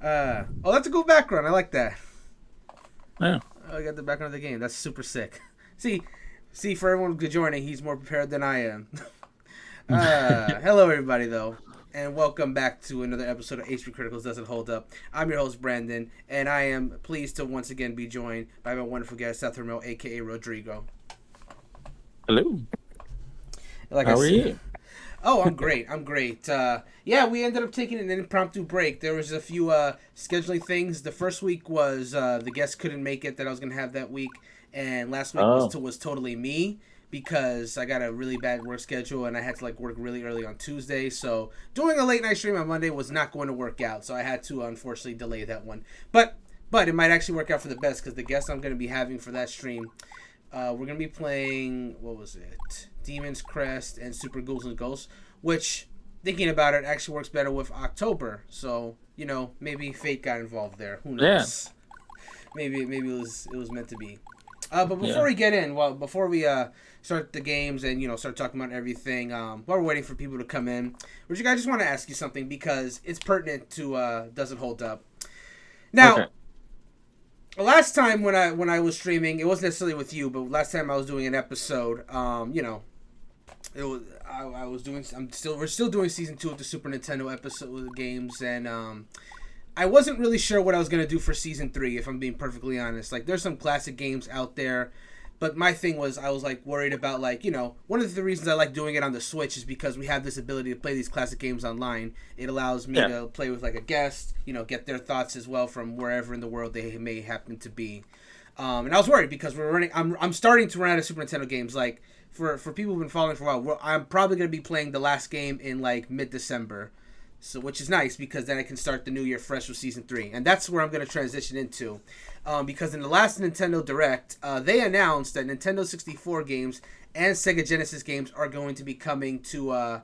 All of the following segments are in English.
Oh, that's a cool background. I like that. Yeah. Oh, I got the background of the game. That's super sick. See, for everyone joining, he's more prepared than I am. Hello, everybody, though, and welcome back to another episode of HPCritical's Doesn't Hold Up. I'm your host, Brandon, and I am pleased to once again be joined by my wonderful guest, Seth Hermel, a.k.a. Rodrigo. Hello. Like How are you? Oh, I'm great. Yeah, we ended up taking an impromptu break. There was a few scheduling things. The first week was the guest couldn't make it that I was going to have that week. And last week was totally me because I got a really bad work schedule and I had to work really early on Tuesday. So doing a late night stream on Monday was not going to work out. So I had to unfortunately delay that one. But it might actually work out for the best because the guest I'm going to be having for that stream, we're going to be playing, what was it? Demon's Crest and Super Ghouls and Ghosts, which, thinking about it, actually works better with October. So, maybe fate got involved there. Who knows? Yeah. Maybe it was meant to be. But before we get in, before we start the games and, start talking about everything, while we're waiting for people to come in, I just want to ask you something because it's pertinent to Doesn't Hold Up. Now, last time when I was streaming, it wasn't necessarily with you, but last time I was doing an episode, we're still doing season 2 of the Super Nintendo episode of the games, and I wasn't really sure what I was gonna do for season 3, if I'm being perfectly honest. There's some classic games out there, but my thing was I was worried about one of the reasons I like doing it on the Switch is because we have this ability to play these classic games online. It allows me to play with a guest, get their thoughts as well from wherever in the world they may happen to be. And I was worried because I'm starting to run out of Super Nintendo games. For people who've been following for a while, I'm probably going to be playing the last game in mid-December, so which is nice because then I can start the new year fresh with season 3, and that's where I'm going to transition into. Because in the last Nintendo Direct, they announced that Nintendo 64 games and Sega Genesis games are going to be coming to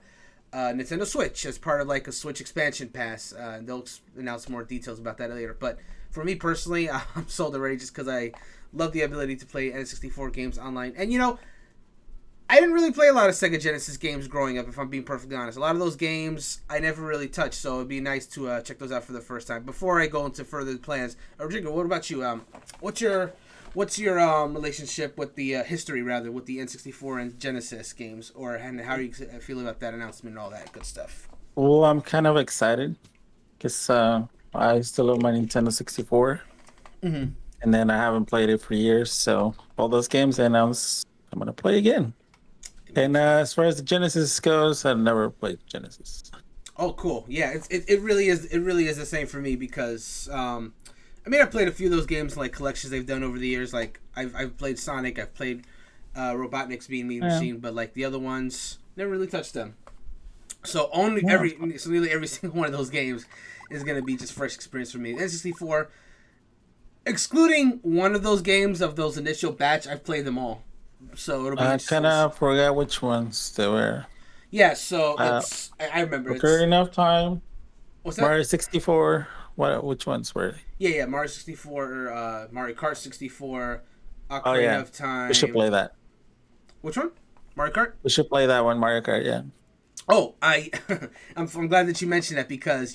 Nintendo Switch as part of a Switch expansion pass. They'll announce more details about that later. But for me personally, I'm sold already just because I love the ability to play N64 games online, and I didn't really play a lot of Sega Genesis games growing up, if I'm being perfectly honest. A lot of those games I never really touched, so it'd be nice to check those out for the first time. Before I go into further plans, Rodrigo, what about you? What's your relationship with the history, rather, with the N64 and Genesis games, and how do you feel about that announcement and all that good stuff? Well, I'm kind of excited because I still have my Nintendo 64, and then I haven't played it for years. So all those games they announced, I'm gonna play again. And as far as the Genesis goes, I've never played Genesis. Oh, cool! Yeah, it really is the same for me because I've played a few of those games collections they've done over the years. I've played Sonic, I've played Robotnik's Bean Mean Machine, but the other ones never really touched them. So nearly every single one of those games is gonna be just fresh experience for me. N64, excluding one of those games of those initial batch, I've played them all. So it'll be. I kind of forgot which ones they were. Yeah, so I remember. Ocarina of Time. What's that? Mario 64. Which ones were they? Yeah, Mario 64, Mario Kart 64, Ocarina of Time. We should play that. Which one? Mario Kart? We should play that one, Mario Kart, yeah. Oh, I'm glad that you mentioned that because,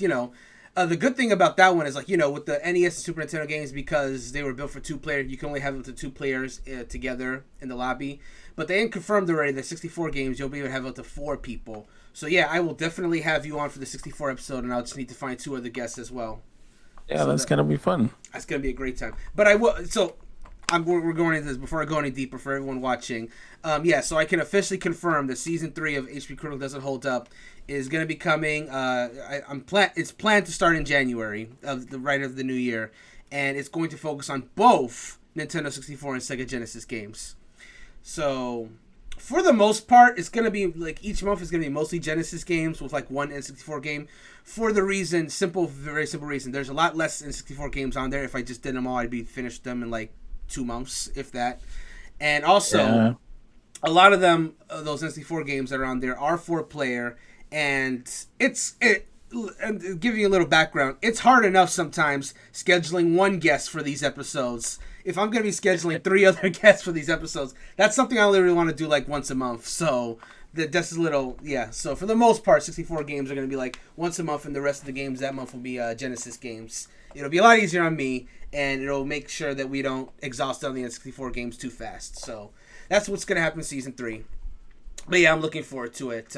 the good thing about that one is, with the NES and Super Nintendo games, because they were built for 2 players, you can only have up to 2 players together in the lobby. But they confirmed already that 64 games, you'll be able to have up to 4 people. So, yeah, I will definitely have you on for the 64 episode, and I'll just need to find 2 other guests as well. Yeah, so that's going to be fun. That's going to be a great time. But we're going into this before I go any deeper for everyone watching. So I can officially confirm that season 3 of HPCritical Doesn't Hold Up is going to be coming. It's planned to start in January of the new year, and it's going to focus on both Nintendo 64 and Sega Genesis games. So for the most part, it's going to be each month is going to be mostly Genesis games with one N64 game. For the very simple reason, there's a lot less N64 games on there. If I just did them all, I'd be finished them in 2 months, if that. And also, a lot of them, those N64 games that are on there are 4-player, and and give you a little background, it's hard enough sometimes scheduling one guest for these episodes. If I'm going to be scheduling 3 other guests for these episodes, that's something I only really want to do once a month. So That's a little, yeah. So for the most part, 64 games are going to be like once a month, and the rest of the games that month will be Genesis games. It'll be a lot easier on me, and it'll make sure that we don't exhaust on the N64 games too fast. So that's what's going to happen in Season 3. But yeah, I'm looking forward to it.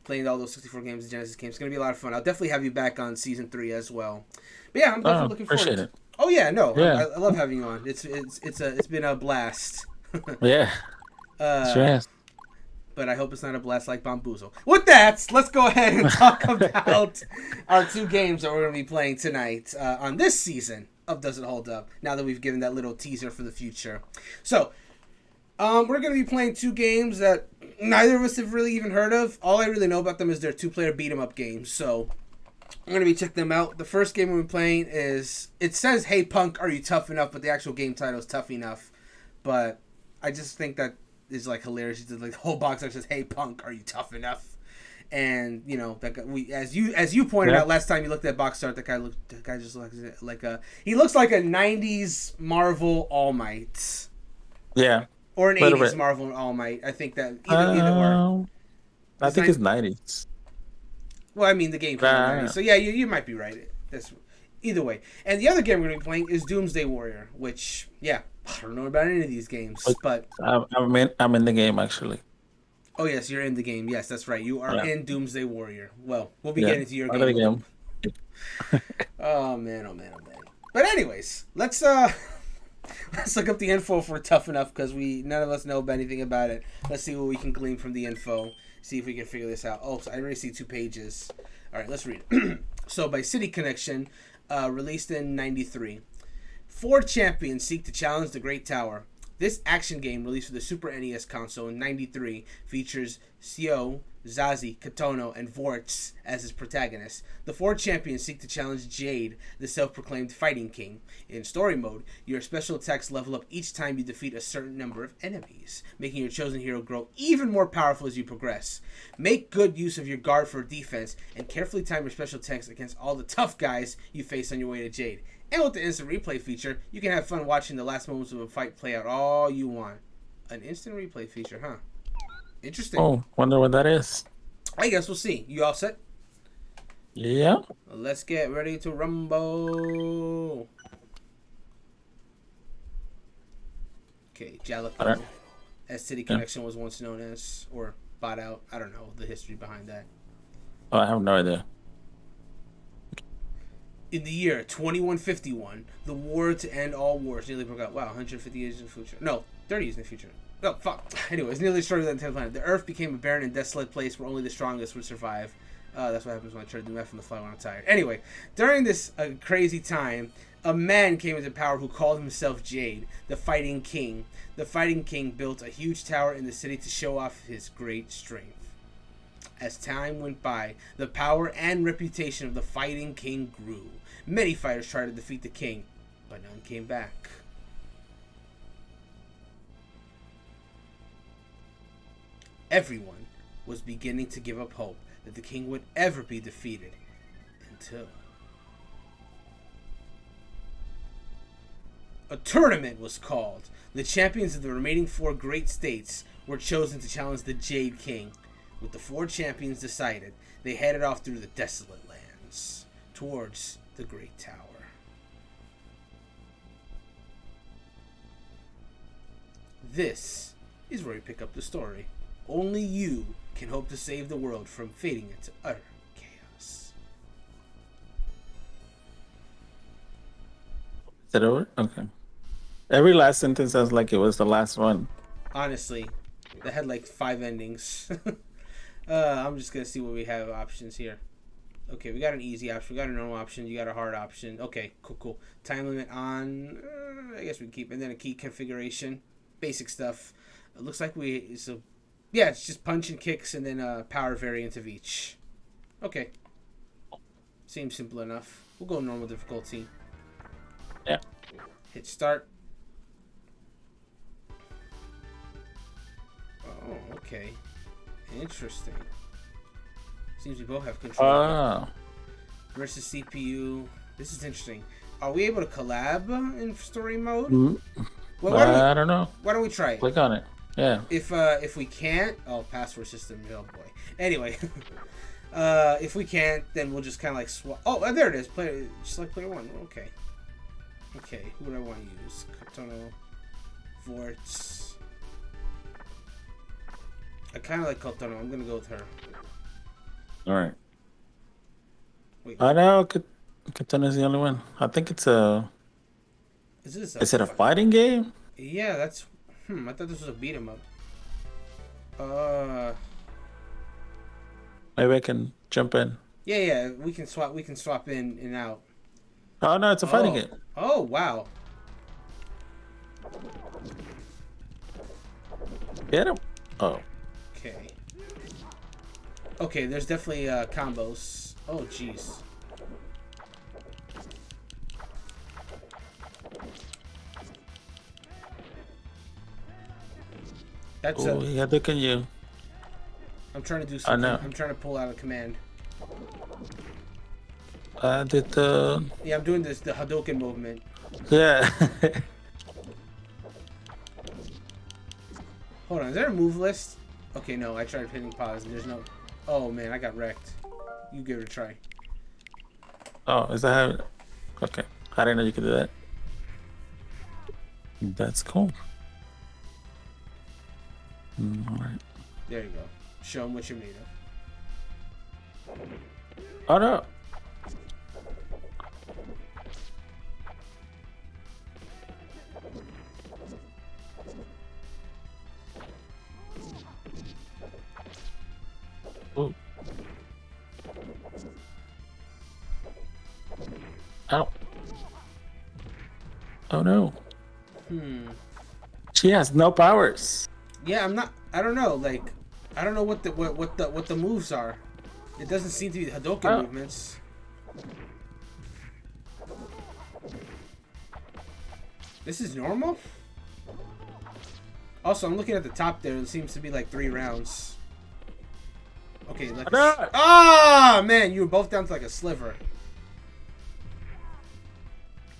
Playing all those 64 games and Genesis games. It's going to be a lot of fun. I'll definitely have you back on Season 3 as well. But yeah, I'm definitely looking forward to it. Oh yeah, no. Yeah. I love having you on. It's been a blast. Yeah. Sure. But I hope it's not a blast like Bamboozle. With that, let's go ahead and talk about our 2 games that we're going to be playing tonight on this season of Does It Hold Up, now that we've given that little teaser for the future. So, we're going to be playing 2 games that neither of us have really even heard of. All I really know about them is they're 2-player beat-em-up games, so I'm going to be checking them out. The first game we're playing is, it says, Hey Punk, Are You Tough Enough? But the actual game title is Tough Enough. But I just think that is like hilarious. Like the whole box art says, "Hey punk, are you tough enough?" And you know that guy, as you pointed out last time you looked at box art, that guy just looks like he looks like a '90s Marvel All Might. Yeah. Or an '80s Marvel All Might. I think that either or. I think it's '90s. Well, I mean the game came in the '90s, so yeah, you might be right. That's either way. And the other game we're going to be playing is Doomsday Warrior, which I don't know about any of these games, but I'm in the game actually. Oh yes, you're in the game. Yes, that's right. You are in Doomsday Warrior. Well, we'll be getting to your game. Oh man, oh man, oh man. But anyways, let's look up the info for Tough Enough because none of us know anything about it. Let's see what we can glean from the info. See if we can figure this out. Oh, so I already see 2 pages. All right, let's read it. So by City Connection, released in '93. 4 champions seek to challenge the Great Tower. This action game, released for the Super NES console in '93, features Seo, Zazie, Katono, and Vorts as his protagonists. The 4 champions seek to challenge Jade, the self-proclaimed fighting king. In story mode, your special attacks level up each time you defeat a certain number of enemies, making your chosen hero grow even more powerful as you progress. Make good use of your guard for defense, and carefully time your special attacks against all the tough guys you face on your way to Jade. And with the instant replay feature, you can have fun watching the last moments of a fight play out all you want. An instant replay feature, huh? Interesting. Oh, wonder what that is. I guess we'll see. You all set? Yeah. Let's get ready to rumble. Okay, Jalapeno. Right. As City Connection was once known as, or bought out. I don't know the history behind that. Oh, I have no idea. In the year 2151, the war to end all wars nearly broke out. Wow, 150 years in the future. No, 30 years in the future. Oh, fuck. Anyways, nearly destroyed the entire planet. The Earth became a barren and desolate place where only the strongest would survive. That's what happens when I try to do F on the fly when I'm tired. Anyway, during this crazy time, a man came into power who called himself Jade, the Fighting King. The Fighting King built a huge tower in the city to show off his great strength. As time went by, the power and reputation of the Fighting King grew. Many fighters tried to defeat the king, but none came back. Everyone was beginning to give up hope that the king would ever be defeated until a tournament was called. The champions of the remaining 4 great states were chosen to challenge the Jade King. With the 4 champions decided, they headed off through the desolate lands towards the Great Tower. This is where we pick up the story. Only you can hope to save the world from fading into utter chaos. Is it over? Okay. Every last sentence sounds like it was the last one. Honestly, that had like 5 endings. I'm just going to see what we have options here. Okay, we got an easy option. We got a normal option. You got a hard option. Okay, cool. Time limit on. I guess we can keep. And then a key configuration. Basic stuff. It looks like it's just punch and kicks and then a power variant of each. Okay. Seems simple enough. We'll go normal difficulty. Yeah. Hit start. Oh, okay. Interesting. Seems we both have control. Versus CPU. This is interesting. Are we able to collab in story mode? I don't know. Why don't we try it? Click on it. Yeah. If we can't, oh, password system, oh boy. Anyway, if we can't, then we'll just kind of like swap. Oh, there it is. Player, select player one. Okay. Okay, who do I want to use? Kotono, Vorts. I kind of like Kotono. I'm gonna go with her. All right. Wait, I know Katana's the only one. I think it's a. is this Is it a fighting game? Yeah, that's. I thought this was a beat 'em up. Maybe I can jump in. Yeah. We can swap. We can swap in and out. Oh no, it's a fighting game. Oh wow. Get him. Oh. Okay. Okay, there's definitely combos. Oh jeez. That's Oh, yeah, look at you. I'm trying to do something. I know. I'm trying to pull out a command. I did the. Yeah, I'm doing the Hadouken movement. Yeah. Hold on, is there a move list? Okay, no, I tried hitting pause and there's no. Oh man, I got wrecked. You give it a try. Oh, is that how? Okay, I didn't know you could do that. That's cool. All right. There you go. Show them what you're made of. Oh no. Ooh. Ow. Oh no. She has no powers. Yeah, I'm not. I don't know. Like, I don't know what the moves are. It doesn't seem to be Hadouken movements. This is normal. Also, I'm looking at the top there. It seems to be like 3 rounds. Okay, let's. Ah, man, you were both down to like a sliver.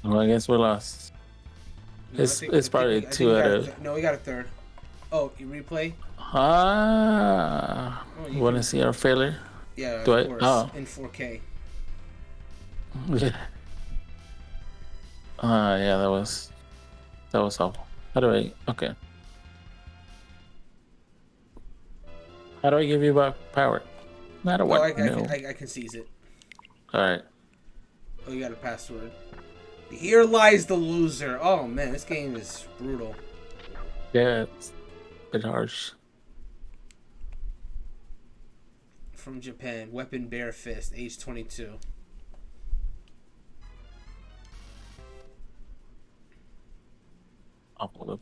Well, I guess we're lost. No, It's probably 2 out of. No, we got a third. Oh, you replay? Ah. Oh, You want to see our failure? Yeah, Do of I? course. Oh. In 4K. Yeah. Yeah, that was awful. How do I? Okay. How do I give you back power? Not a what? I can seize it. All right. Oh, you got a password. Here lies the loser. Oh man, this game is brutal. Yeah, it's a bit harsh. From Japan, Weapon Bare Fist, age 22. Awful.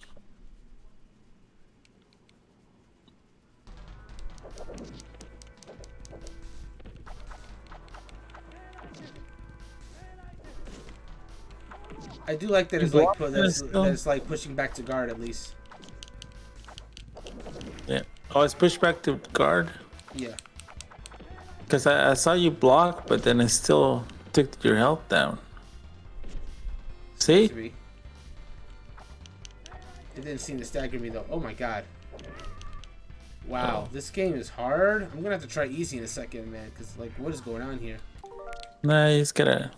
I do like that it's like pushing back to guard at least. Yeah. Oh, it's pushed back to guard? Yeah. Because I saw you block, but then it still took your health down. See? It didn't seem to stagger me though. Oh my god. Wow, this game is hard. I'm gonna have to try easy in a second, man. Because like, what is going on here? Nah, you just gotta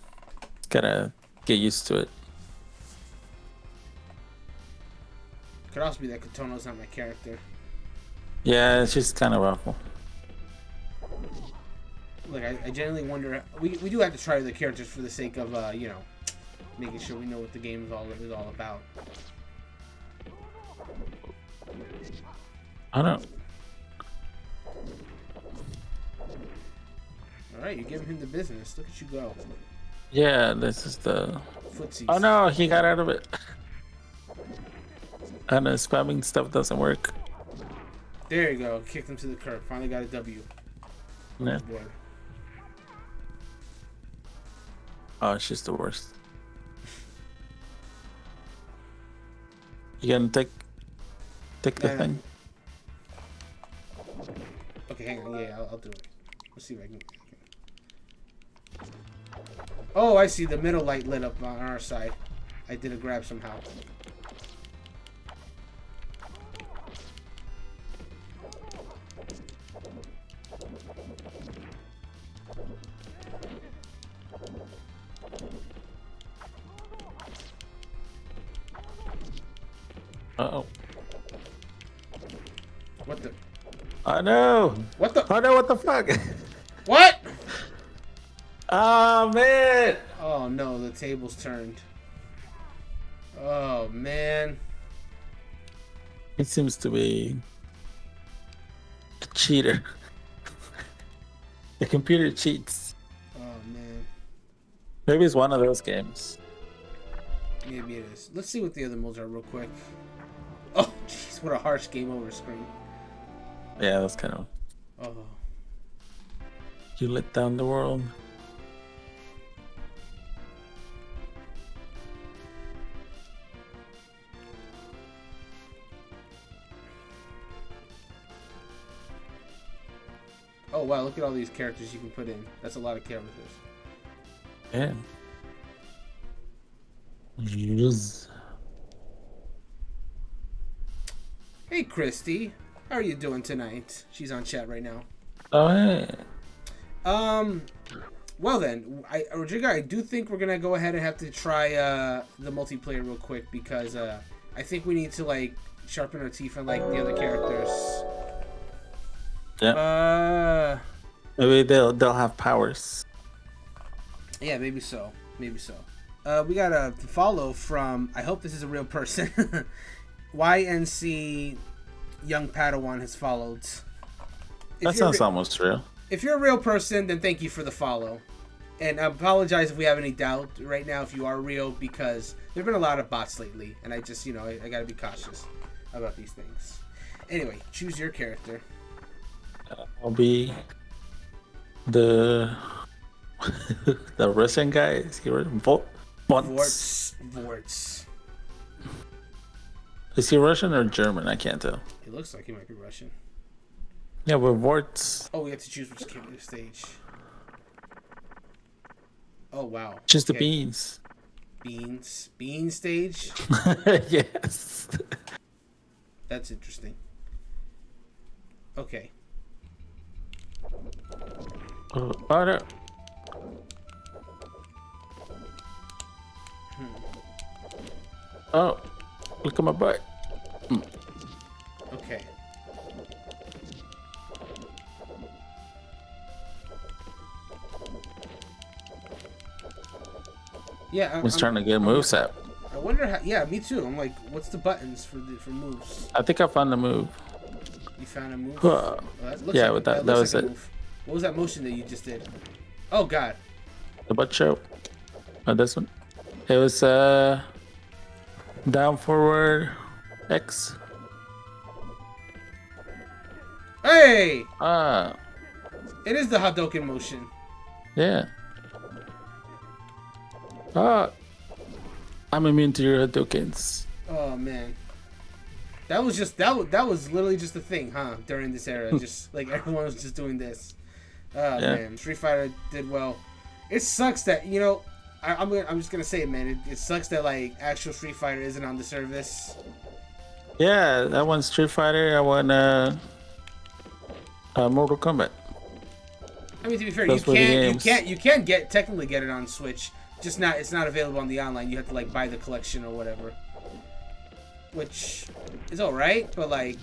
get used to it. Could also be that Kotono's not my character. Yeah, it's just kind of awful. Like, I genuinely wonder. We do have to try the characters for the sake of you know, making sure we know what the game is all about. I don't know. All right, you're giving him the business. Look at you go. Yeah, this is the. Footsies. Oh no, he got out of it. And spamming stuff doesn't work. There you go. Kicked him to the curb. Finally got a W. Yeah. Oh, boy. Oh, it's just the worst. You gonna take the thing? Okay, hang on. Yeah, I'll do it. Let's see if I can. Oh, I see. The middle light lit up on our side. I did a grab somehow. Uh-oh. What the? Oh no! What the? Oh no! What the fuck? What? Oh man! Oh no, the table's turned. Oh man. He seems to be a cheater. The computer cheats. Oh man. Maybe it's one of those games. Maybe it is. Let's see what the other modes are real quick. Oh jeez, what a harsh game over screen. Yeah, that's kind of. Oh. You let down the world. Oh wow, look at all these characters you can put in. That's a lot of characters. Yeah. Yes. Hey Christy, how are you doing tonight? She's on chat right now. Oh hey. Well then, Rodrigo, I do think we're gonna go ahead and have to try the multiplayer real quick because I think we need to like sharpen our teeth on like the other characters. Yeah. Maybe they'll have powers. Yeah, maybe so. Maybe so. We got a follow from, I hope this is a real person. YNC Young Padawan has followed. That sounds almost real. If you're a real person, then thank you for the follow. And I apologize if we have any doubt right now if you are real, because there have been a lot of bots lately. And I just, you know, I gotta be cautious about these things. Anyway, choose your character. I'll be the the Russian guy. Is he Vorts. Is he Russian or German? I can't tell. He looks like he might be Russian. Yeah, but Vorts. Oh, we have to choose which character stage. Oh wow. Just the beans. Bean stage? Yes. That's interesting. Okay. Oh, no. Oh, look at my butt. Okay. Yeah, I was trying to get moves up. I wonder how. Yeah, me too. I'm like, what's the buttons for moves? I think I found the move. You found a move? Well, yeah, like, that was like it. Move. What was that motion that you just did? Oh God. The butt show. Oh, this one. It was down, forward, X. Hey! Ah. It is the Hadouken motion. Yeah. Ah. I'm immune to your Hadoukens. Oh man. That was literally just a thing, huh? During this era, just like everyone was just doing this. Oh man, Street Fighter did well. It sucks that, you know, I'm just gonna say it, man. It sucks that like actual Street Fighter isn't on the service. Yeah, that one's Street Fighter. I won Mortal Kombat. I mean, to be fair, you can technically get it on Switch. Just not, it's not available on the online. You have to like buy the collection or whatever, which is all right. But like,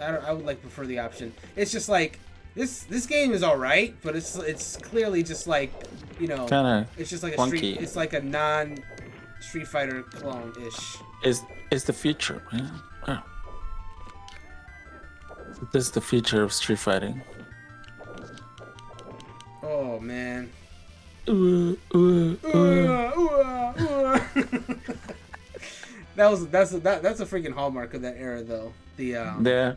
I would like prefer the option. It's just like this game is all right, but it's clearly just like, you know, kind of. It's just like funky. it's like a non Street Fighter clone ish. Is the future, man. Oh. This is the future of street fighting. Oh man. That's a freaking hallmark of that era, though. The yeah.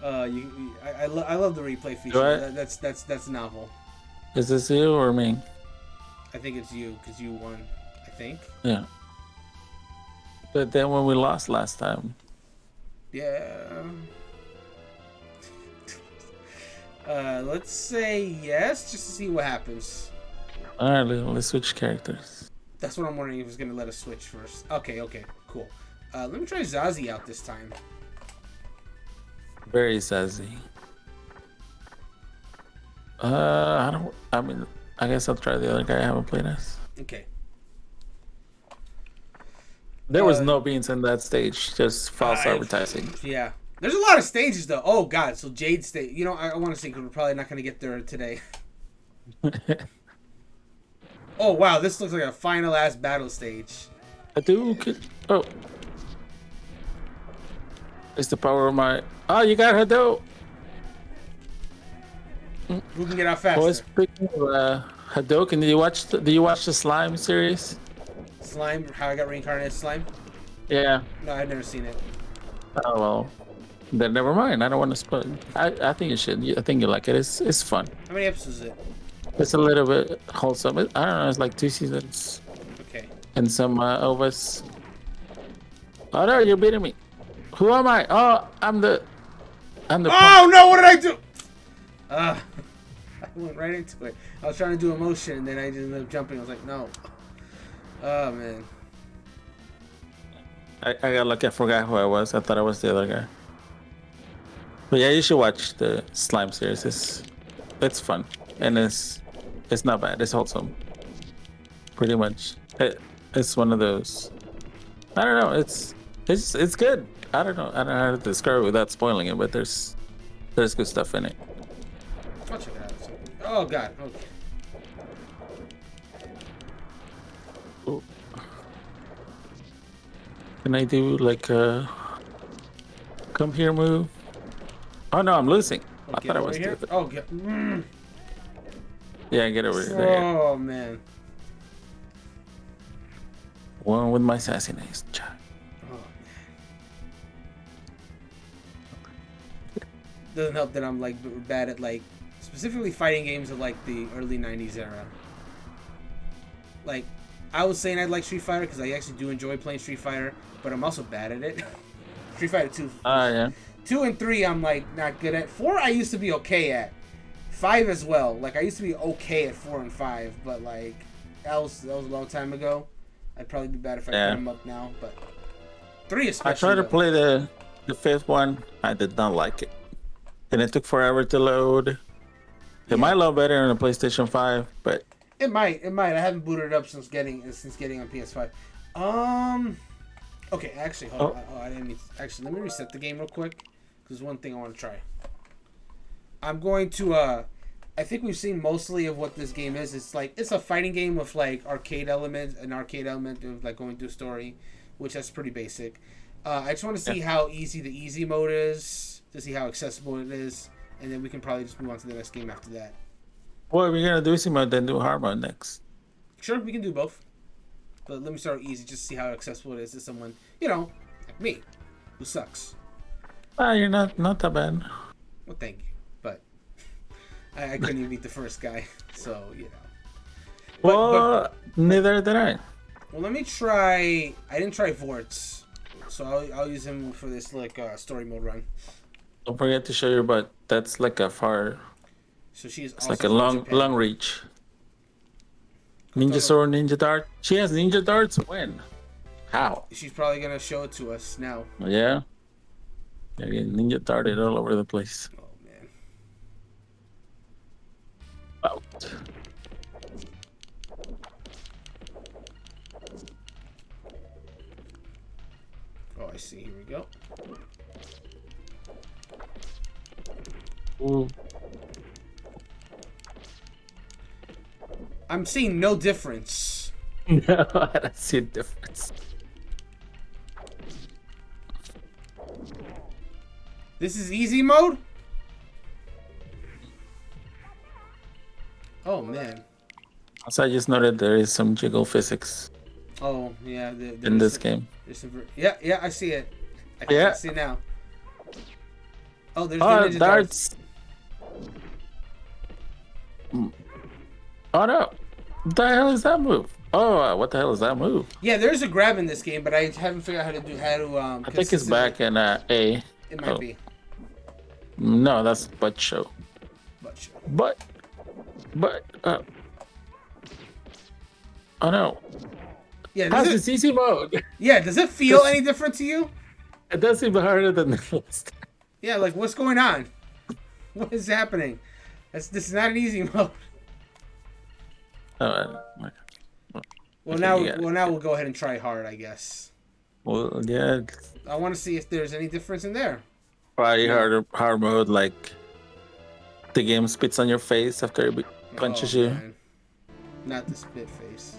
I love the replay feature. That's novel. Is this you or me? I think it's you because you won. I think. Yeah. But then when we lost last time. Yeah. Let's say yes, just to see what happens. All right, let's switch characters. That's what I'm wondering, if it's gonna let us switch first. Okay, cool. Let me try Zazie out this time. Very Zazie. I guess I'll try the other guy I haven't played as. Okay. There was no beans in that stage, just false advertising. Yeah. There's a lot of stages, though. Oh, God. So Jade Stage. You know, I want to see, because we're probably not going to get there today. Oh, wow. This looks like a final ass battle stage. Oh. It's the power of my... Oh, you got Hado. Who can get out faster? Well, speaking of Hadoken, do you watch the Slime series? Slime? How I got reincarnated slime? Yeah. No, I've never seen it. Oh, well. Then never mind. I don't want to spoil it. I think you should. I think you like it. It's fun. How many episodes is it? It's a little bit wholesome. I don't know. It's like 2 seasons. Okay. And some OVAs. Oh, no, you're beating me. Who am I? Oh, I'm the. Oh, no, what did I do? I went right into it. I was trying to do a motion, and then I just ended up jumping. I was like, no. Oh, man. I got lucky. I forgot who I was. I thought I was the other guy. But yeah, you should watch the Slime series. It's fun. And it's not bad. It's wholesome. Pretty much. It's one of those. I don't know. It's good. I don't know how to describe it without spoiling it, but there's good stuff in it. I'll check it out. Oh, God. Okay. Ooh. Can I do like a come here move? Oh no, I'm losing. I thought I was here. Oh, get. Yeah, get over there. Oh, man. One with my sassiness. Doesn't help that I'm like bad at like specifically fighting games of like the early 90s era. Like I was saying I'd like Street Fighter because I actually do enjoy playing Street Fighter, but I'm also bad at it. Street Fighter 2. Yeah. 2 and 3 I'm like not good at. 4 I used to be okay at. 5 as well. Like I used to be okay at 4 and 5, but like that was a long time ago. I'd probably be bad if I put them up now, but 3 especially. I tried to play the 5th one. I did not like it. And it took forever to load. It might load better on the PlayStation 5, but it might. I haven't booted it up since getting on PS5. Okay, actually, hold on. Oh, I didn't mean. Actually, let me reset the game real quick. Because one thing I want to try. I'm going to. I think we've seen mostly of what this game is. It's a fighting game with like arcade elements, an arcade element of like going through a story, which that's pretty basic. I just want to see how easy the easy mode is. To see how accessible it is, and then we can probably just move on to the next game after that. Well, we're gonna do easy mode, then do hard mode next. Sure, we can do both. But let me start easy, just to see how accessible it is to someone, like me, who sucks. You're not that bad. Well, thank you, but I couldn't even beat the first guy, so But, neither did I. Well, let me try. I didn't try Vorts, so I'll use him for this story mode run. Don't forget to show your butt. That's like a far. So she's. It's like a long reach. Ninja sword, ninja dart. She has ninja darts. When? How? She's probably gonna show it to us now. Yeah. Yeah, ninja darted all over the place. Oh man. Out. Oh, I see. Here we go. Ooh. I'm seeing no difference. No, I don't see a difference. This is easy mode? Oh, man. Also, I just noted there is some jiggle physics. Oh, yeah. In this game. Yeah, I see it. I can see it now. Oh, there's the ninja darts. Oh no! What the hell is that move? Oh, what the hell is that move? Yeah, there's a grab in this game, but I haven't figured out how to I think it's back in A. It might be. No, that's butt show. Butt show. But. Oh no. Yeah. How's this easy mode? Yeah. Does it feel any different to you? It does seem harder than the last. Yeah, like what's going on? What is happening? This is not an easy mode. Oh, well, now we'll go ahead and try hard, I guess. Well, yeah, I want to see if there's any difference in there. probably No. hard mode. Like the game spits on your face after it Oh punches you. man, not the spit face.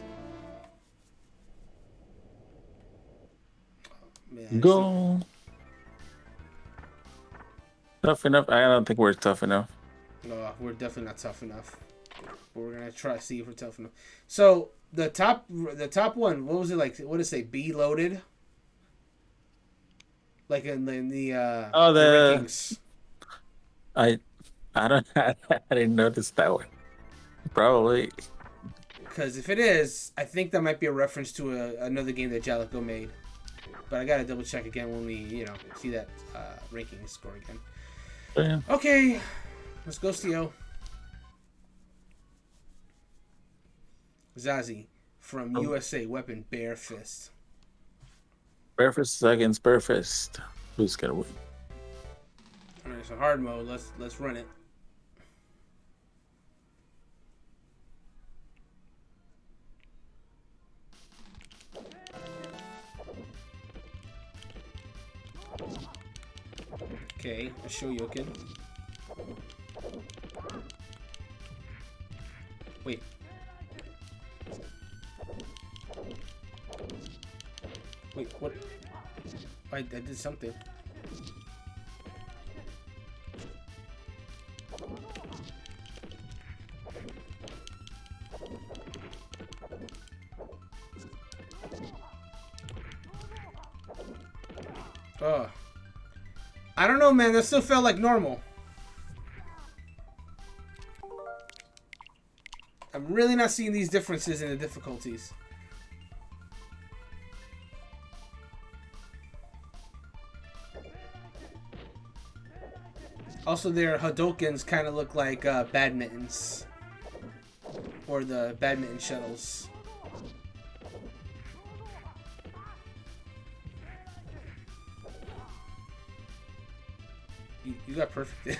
Man, I see. Go tough enough. I don't think we're tough enough. No, we're definitely not tough enough. But we're gonna try to see if we're tough enough. So the top one, what was it like? What did it say? B loaded. Like in Oh, the rankings. I I don't I didn't notice that one. Probably. Because if it is, I think that might be a reference to another game that Jalico made. But I gotta double check again when we, see that ranking score again. Yeah. Okay, let's go, Stio. Zazie from USA Weapon Bare Fist. Bare fist against bare fist. Who's gonna win? All right, so hard mode. Let's run it. Okay, a Shoryuken. Wait. Wait, what? I did something. Oh. I don't know, man. That still felt like normal. I'm really not seeing these differences in the difficulties. Also, their Hadokens kind of look like badmintons. Or the badminton shuttles. You got perfect.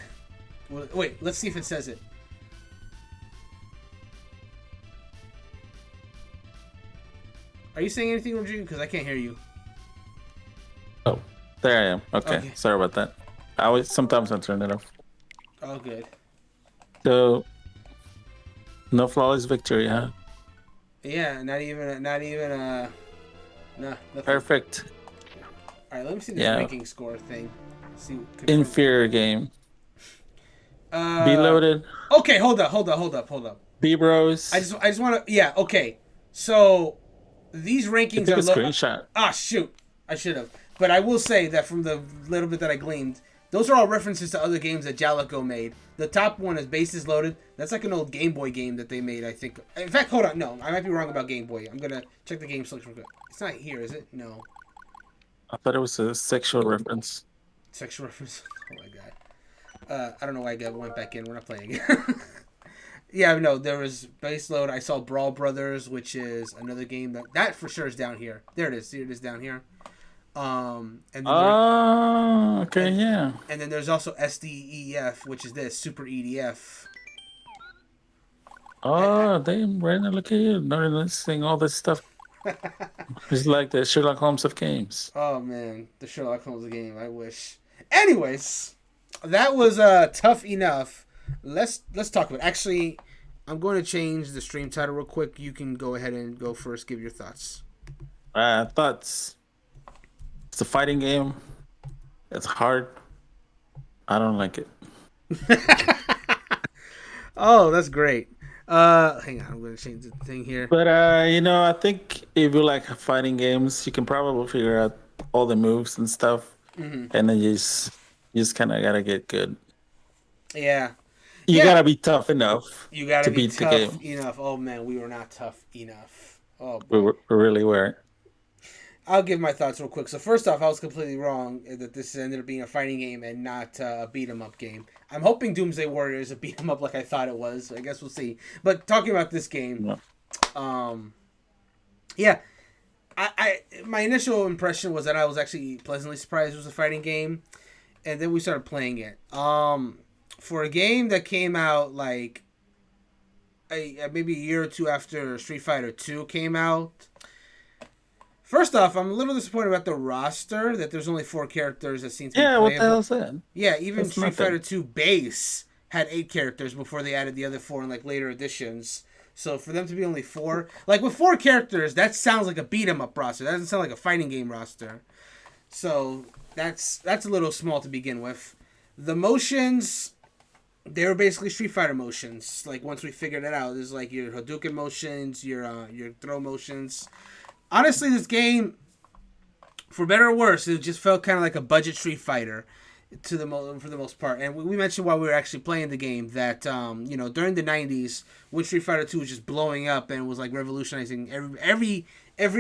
Well, wait, let's see if it says it. Are you saying anything, Rodrigo? Because I can't hear you. Oh, there I am. Okay. Sorry about that. Sometimes I turn it off. Oh, good. So, no flawless victory, huh? Yeah, not even, no, nothing. Perfect. All right, let me see this ranking score thing. See, inferior game. Be loaded. Okay, hold up. B bros. I just want to. Yeah, okay. So these rankings are. A screenshot. Ah, shoot! I should have. But I will say that from the little bit that I gleaned, those are all references to other games that Jalico made. The top one is Bases Loaded. That's like an old Game Boy game that they made, I think. In fact, hold on. No, I might be wrong about Game Boy. I'm gonna check the game selection real quick. It's not here, is it? No. I thought it was a sexual reference. Sexual reference? Oh my god. I don't know why I went back in. We're not playing again. Yeah, no, there was Base Load. I saw Brawl Brothers, which is another game that for sure is down here. There it is. See, it is down here. And then okay, yeah. And then there's also SDEF, which is this Super EDF. Oh, damn, Brandon, look at you noticing all this stuff. It's like the Sherlock Holmes of games. Oh man, the Sherlock Holmes game. I wish. Anyways, that was tough enough. Let's talk about it. Actually, I'm going to change the stream title real quick. You can go ahead and go first. Give your thoughts. Thoughts. It's a fighting game. It's hard. I don't like it. Oh, that's great. Hang on, I'm going to change the thing here. But I think if you like fighting games, you can probably figure out all the moves and stuff, and then you just kind of gotta get good. Yeah. You gotta be tough enough. You gotta to be beat tough the game. enough. Oh man, we were not tough enough. Oh, we really weren't. I'll give my thoughts real quick. So first off, I was completely wrong that this ended up being a fighting game and not a beat 'em up game. I'm hoping Doomsday Warrior is a beat 'em up like I thought it was. I guess we'll see. But talking about this game, yeah, I my initial impression was that I was actually pleasantly surprised it was a fighting game, and then we started playing it. For a game that came out like maybe a year or two after Street Fighter 2 came out, First off, I'm a little disappointed about the roster, that there's only 4 characters that seem to be Yeah, what the hell playable. is that? Yeah, even That's Street nothing. Fighter 2 base had 8 characters before they added the other 4 in like later editions. So for them to be only 4, like with 4 characters, that sounds like a beat 'em up roster. That doesn't sound like a fighting game roster. So that's a little small to begin with. The motions, they were basically Street Fighter motions. Like once we figured it out, there's like your Hadouken motions, your throw motions. Honestly, this game, for better or worse, it just felt kind of like a budget Street Fighter for the most part. And we mentioned while we were actually playing the game that during the 90s, when Street Fighter 2 was just blowing up and was like revolutionizing every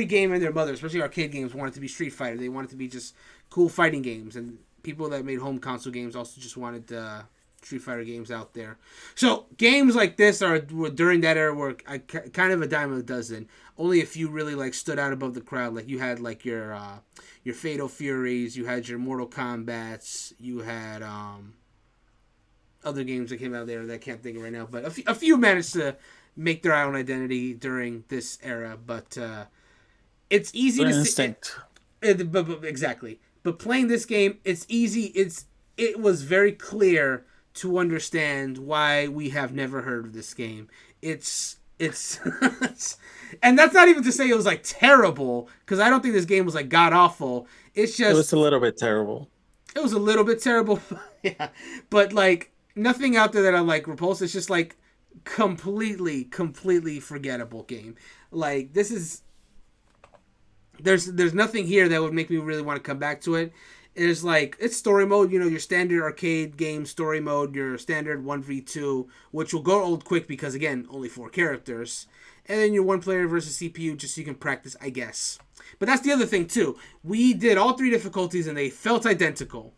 game and their mother, especially arcade games, wanted to be Street Fighter. They wanted to be just cool fighting games, and people that made home console games also just wanted Street Fighter games out there. So games like this were during that era were kind of a dime a dozen. Only a few really like stood out above the crowd. Like you had like your Fatal Furies, you had your Mortal Kombats, you had other games that came out there that I can't think of right now. But a few managed to make their own identity during this era. But it's easy to see. Exactly. But playing this game, it's easy. It was very clear to understand why we have never heard of this game. It's and that's not even to say it was like terrible, because I don't think this game was like god awful. It's just It was a little bit terrible. It was a little bit terrible, yeah. But like nothing out there that I'm like repulsed. It's just like completely forgettable game. Like this is there's nothing here that would make me really want to come back to it. It's like it's story mode, your standard arcade game story mode, your standard 1v2, which will go old quick because again, only 4 characters. And then your 1 player versus CPU just so you can practice, I guess. But that's the other thing too. We did all 3 difficulties and they felt identical.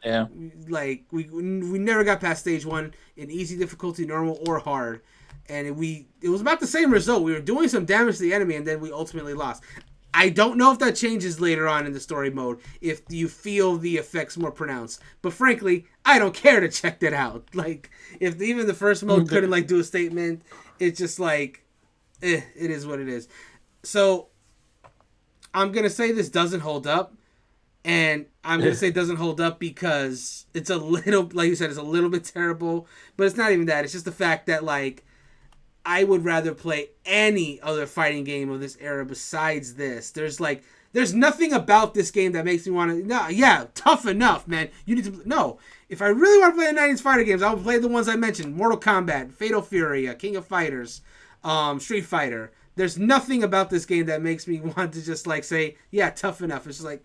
Yeah. Like we never got past stage 1 in easy difficulty, normal or hard. And it was about the same result. We were doing some damage to the enemy and then we ultimately lost. I don't know if that changes later on in the story mode, if you feel the effects more pronounced. But frankly, I don't care to check that out. Like, if even the first mode couldn't, like, do a statement, it's just like, it is what it is. So, I'm going to say this doesn't hold up. And I'm going to say it doesn't hold up because it's a little, like you said, it's a little bit terrible. But it's not even that. It's just the fact that, like, I would rather play any other fighting game of this era besides this. There's nothing about this game that makes me want to. No, yeah, tough enough, man. You need to. No, if I really want to play the 90s fighter games, I would play the ones I mentioned: Mortal Kombat, Fatal Fury, King of Fighters, Street Fighter. There's nothing about this game that makes me want to just like say, yeah, tough enough. It's just like,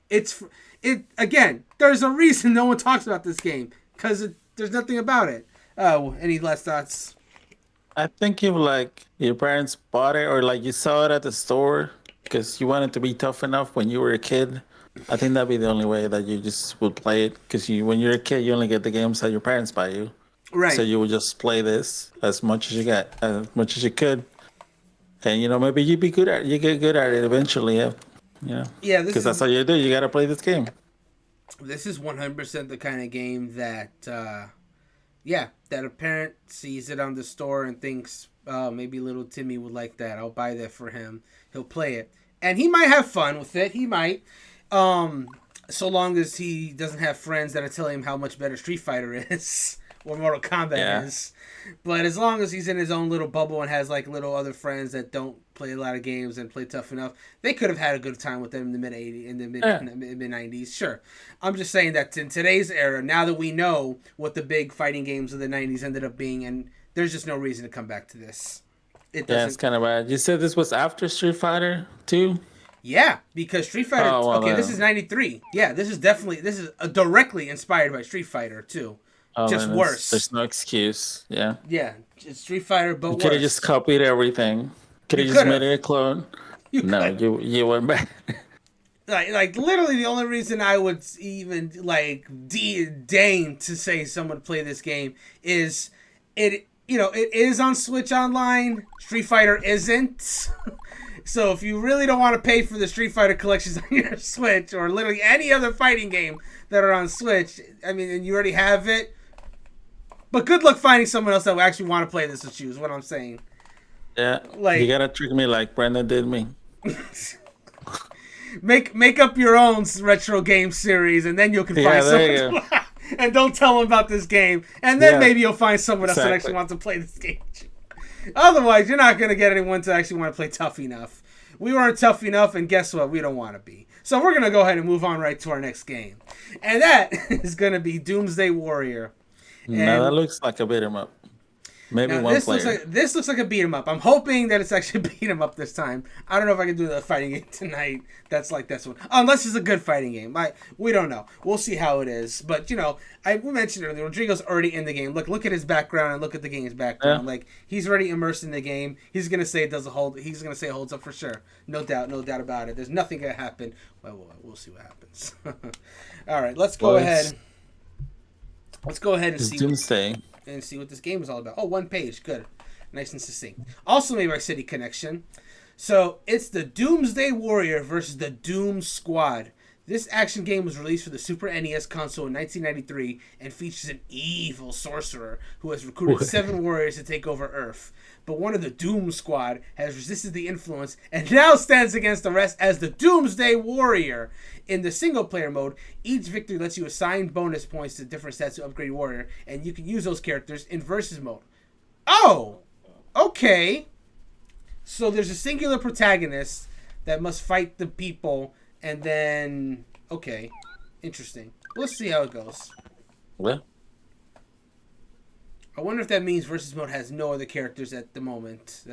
it again. There's a reason no one talks about this game because there's nothing about it. Oh, any last thoughts? I think if like your parents bought it or like you saw it at the store because you wanted to be tough enough when you were a kid, I think that'd be the only way that you just would play it. Because when you're a kid, you only get the games that your parents buy you. Right. So you would just play this as much as you got, as much as you could, and maybe you get good at it eventually. Yeah. Yeah. Because that's all you do. You got to play this game. This is 100% the kind of game that. That a parent sees it on the store and thinks, oh, maybe little Timmy would like that. I'll buy that for him. He'll play it. And he might have fun with it. He might. So long as he doesn't have friends that are telling him how much better Street Fighter is or Mortal Kombat is. But as long as he's in his own little bubble and has like little other friends that don't play a lot of games and play tough enough, they could have had a good time with them in the mid 90s. Sure. I'm just saying that in today's era, now that we know what the big fighting games of the 90s ended up being, and there's just no reason to come back to this. It's kind of bad. You said this was after Street Fighter 2? Yeah, because Street Fighter. This is 93. Yeah, this is directly inspired by Street Fighter 2. Just worse. There's no excuse. Yeah. Yeah, it's Street Fighter, but worse. You could have just copied everything. Could have just made it a clone. You went back. Like literally, the only reason I would even like deign to say someone play this game is it is on Switch Online. Street Fighter isn't. So if you really don't want to pay for the Street Fighter collections on your Switch or literally any other fighting game that are on Switch, I mean, and you already have it. But good luck finding someone else that will actually want to play this with you, is what I'm saying. Yeah. Like, you gotta trick me like Brandon did me. Make up your own retro game series, and then you can find someone. And don't tell them about this game, and then maybe you'll find someone else that actually wants to play this game. Otherwise, you're not gonna get anyone to actually want to play Tough enough. We weren't tough enough, and guess what? We don't want to be. So we're gonna go ahead and move on right to our next game, and that is gonna be Doomsday Warrior. Now that looks like a beat 'em up. Maybe one player. This looks like a beat 'em up. I'm hoping that it's actually a beat 'em up this time. I don't know if I can do the fighting game tonight. That's like this one. Unless it's a good fighting game. We don't know. We'll see how it is. But, we mentioned earlier, Rodrigo's already in the game. Look at his background and look at the game's background. Yeah. Like, he's already immersed in the game. He's going to say it He's going to say it holds up for sure. No doubt about it. There's nothing going to happen. Well, we'll see what happens. All right, let's go ahead. Let's go ahead and see. Doomsday. And see what this game is all about. Oh, one page. Good. Nice and succinct. Also made by City Connection. So, it's the Doomsday Warrior versus the Doom Squad. This action game was released for the Super NES console in 1993 and features an evil sorcerer who has recruited 7 warriors to take over Earth. But one of the Doom Squad has resisted the influence and now stands against the rest as the Doomsday Warrior. In the single-player mode, each victory lets you assign bonus points to different stats to upgrade your warrior, and you can use those characters in versus mode. Oh! Okay. So there's a singular protagonist that must fight the people, and then... Okay. Interesting. Let's see how it goes. Well, I wonder if that means versus mode has no other characters at the moment.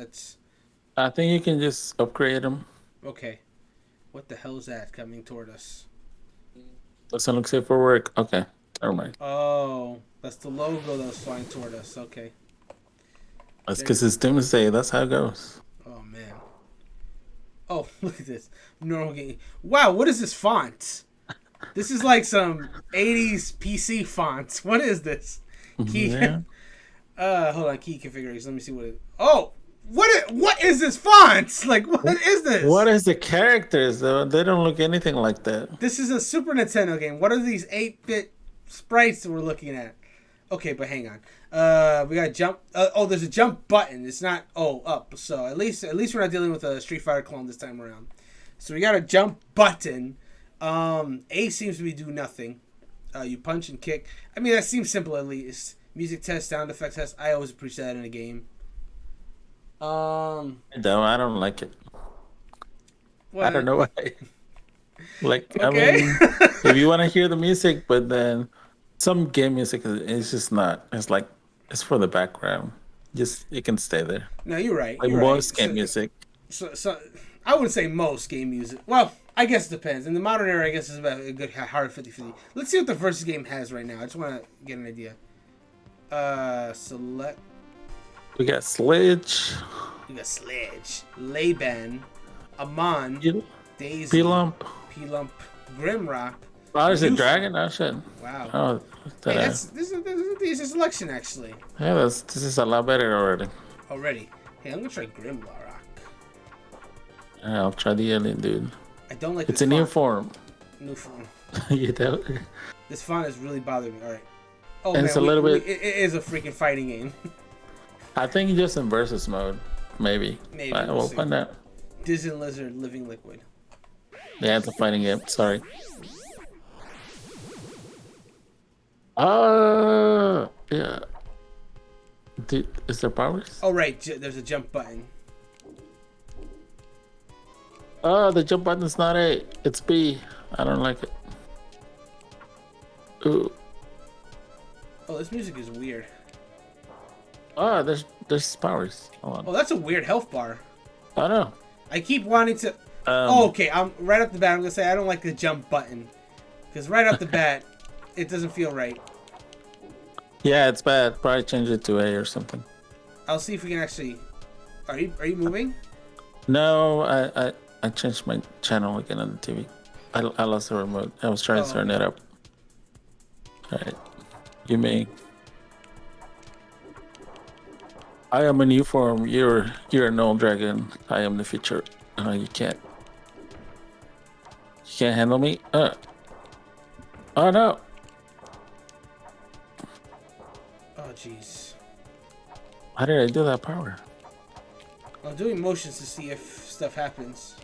I think you can just upgrade them. Okay. What the hell is that coming toward us? Doesn't look safe for work. Okay. Never mind. Oh, that's the logo that was flying toward us. Okay. That's because it's Doomsday. That's how it goes. Oh, man. Oh, look at this. Normal game. Wow, what is this font? This is like some 80s PC fonts. What is this? Key. Yeah. Hold on. Key configuration. Let me see what it... Oh! What is this font? Like, what is this? What is the characters, though? They don't look anything like that. This is a Super Nintendo game. What are these 8-bit sprites that we're looking at? Okay, but hang on. We got jump. There's a jump button. It's not up. So at least we're not dealing with a Street Fighter clone this time around. So we got a jump button. A seems to be do nothing. You punch and kick. I mean, that seems simple at least. Music test, sound effect test. I always appreciate that in a game. No, I don't like it. What? I don't know why. Like, Okay. I mean, if you want to hear the music, but then some game music is just not. It's like it's for the background. Just it can stay there. No, you're right. Like You're most right. game music. So I wouldn't say most game music. Well, I guess it depends. In the modern era, I guess it's about a good hard 50-50. Let's see what the versus game has right now. I just want to get an idea. Select. We got Sledge. We got Sledge, Laban, Amon, Daisy, P-Lump, Grimrock. Oh, there's a dragon? Oh, shit. Wow. Oh, Hey, this is a decent selection, actually. yeah, this is a lot better already. Already. Hey, I'm going to try Grimrock. Yeah, I'll try the alien, dude. I don't like It's this a new font. form. New font. You know? This font is really bothering me. All right. Oh, And man. it's a little bit... It is a freaking fighting game. I think just in versus mode. Maybe. Maybe. We'll find out. Dizen Lizard, Living Liquid. Yeah, it's a fighting game. Sorry. Yeah. Dude, is there powers? Oh, right. There's a jump button. Oh, the jump button's not A. It's B. I don't like it. Ooh. Oh, this music is weird. Oh, there's powers. Hold on. Oh, that's a weird health bar. I know. I keep wanting to... okay. I'm right off the bat. I'm gonna say I don't like the jump button, because right off the bat, it doesn't feel right. Yeah, it's bad. Probably change it to A or something. I'll see if we can actually. Are you moving? No, I changed my channel again on the TV. I lost the remote. I was trying to turn it up. All right, you may. I am a new form. You're an old dragon. I am the future. You can't handle me. Oh no. Oh jeez. How did I do that power? I'm doing motions to see if stuff happens.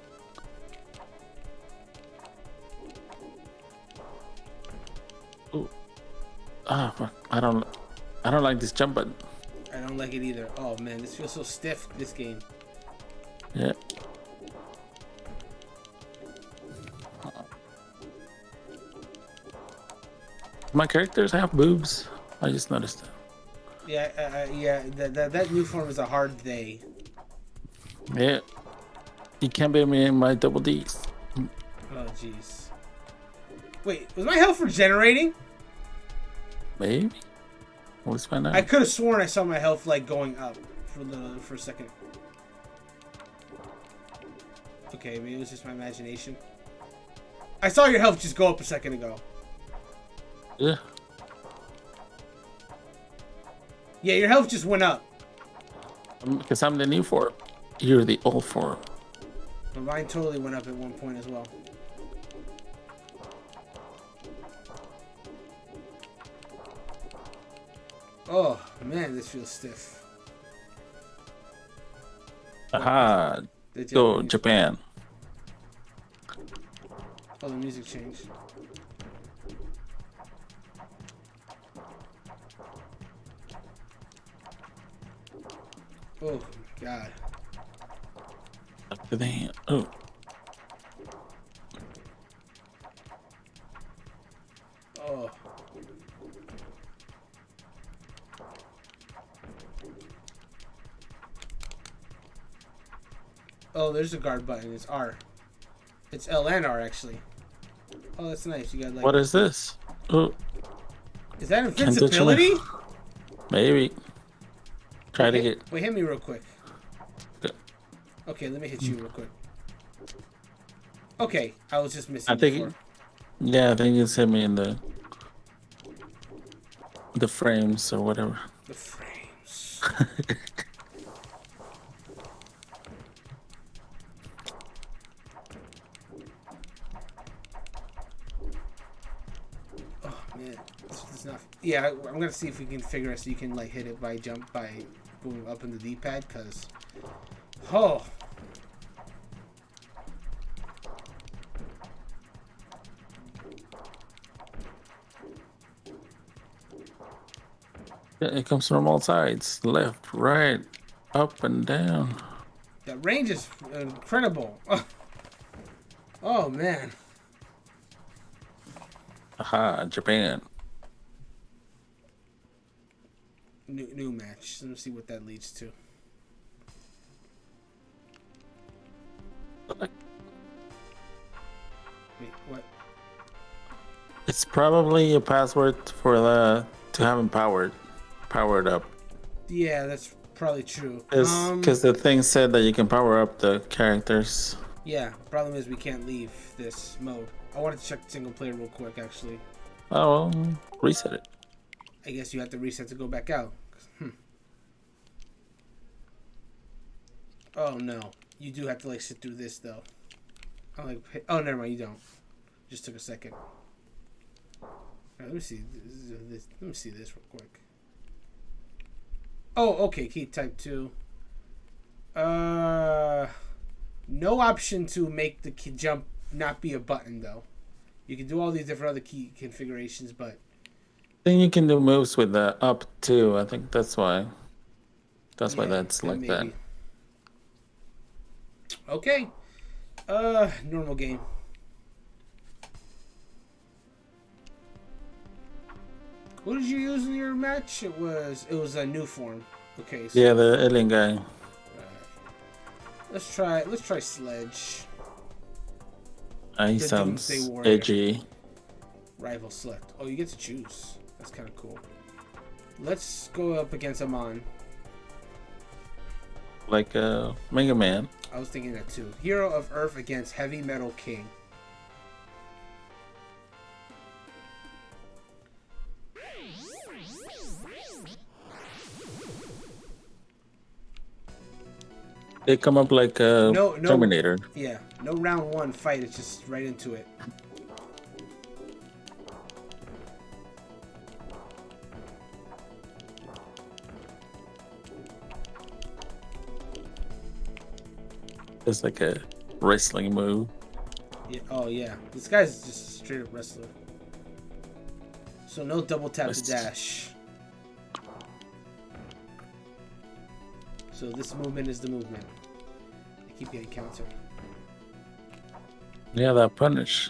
Ooh. Ah, fuck. I don't like this jump button. I don't like it either. Oh man, this feels so stiff, this game. Yeah. My characters have boobs. I just noticed that. Yeah, that new form is a hard they. Yeah. You can't beat me in my double D's. Oh jeez. Wait, was my health regenerating? Maybe. Let's find out. I could have sworn I saw my health like going up for a second. Okay, maybe it was just my imagination. I saw your health just go up a second ago. Yeah. Yeah, your health just went up. Because I'm the new form. You're the old form. But mine totally went up at one point as well. Oh, man, this feels stiff. Aha. Go Japan. Oh, the music changed. Oh, God. After the oh. Oh. Oh, there's a guard button. It's R. It's L and R, actually. Oh, that's nice. You got like. What is this? Oh. Is that invincibility? Maybe. Try to get. Wait, hit me real quick. Okay, let me hit you real quick. Okay, I was just missing. I think. Yeah, I think it's hit me in the frames or whatever. The frames. Oh man, this is not. Yeah, I'm gonna see if we can figure out so you can like hit it by jump by going up in the D-pad, cause. Oh. Yeah, it comes from all sides. Left, right, up and down. That range is incredible. Oh man. Aha, Japan. New match. Let me see what that leads to. Wait, what? It's probably a password for the to have them powered up. Yeah, that's probably true. Because the thing said that you can power up the characters. Yeah, problem is we can't leave this mode. I wanted to check the single player real quick, actually. Oh, well, reset it. I guess you have to reset to go back out. Oh no, you do have to like sit through this though. I'm like, oh never mind, you don't. Just took a second. Right, let me see this. Let me see this real quick. Oh, okay. Key type 2. No option to make the key jump not be a button though. You can do all these different other key configurations, but Then you can do moves with the up too. I think that's why. That's why that's like maybe. that. Okay. Normal game. What did you use in your match? It was a new form. Okay. So, Yeah, the alien guy. let's try Sledge. He The sounds Doomsday Warrior. edgy. Rival select. Oh, you get to choose. That's kind of cool. Let's go up against Amon. Like Mega Man. I was thinking that too. Hero of Earth against Heavy Metal King. They come up like Terminator. Yeah, no round one fight. It's just right into it. It's like a wrestling move. Yeah. Oh yeah, this guy's just a straight up wrestler. So no double tap to Let's- dash. So this movement is the movement. I keep getting counter. Yeah, that punish.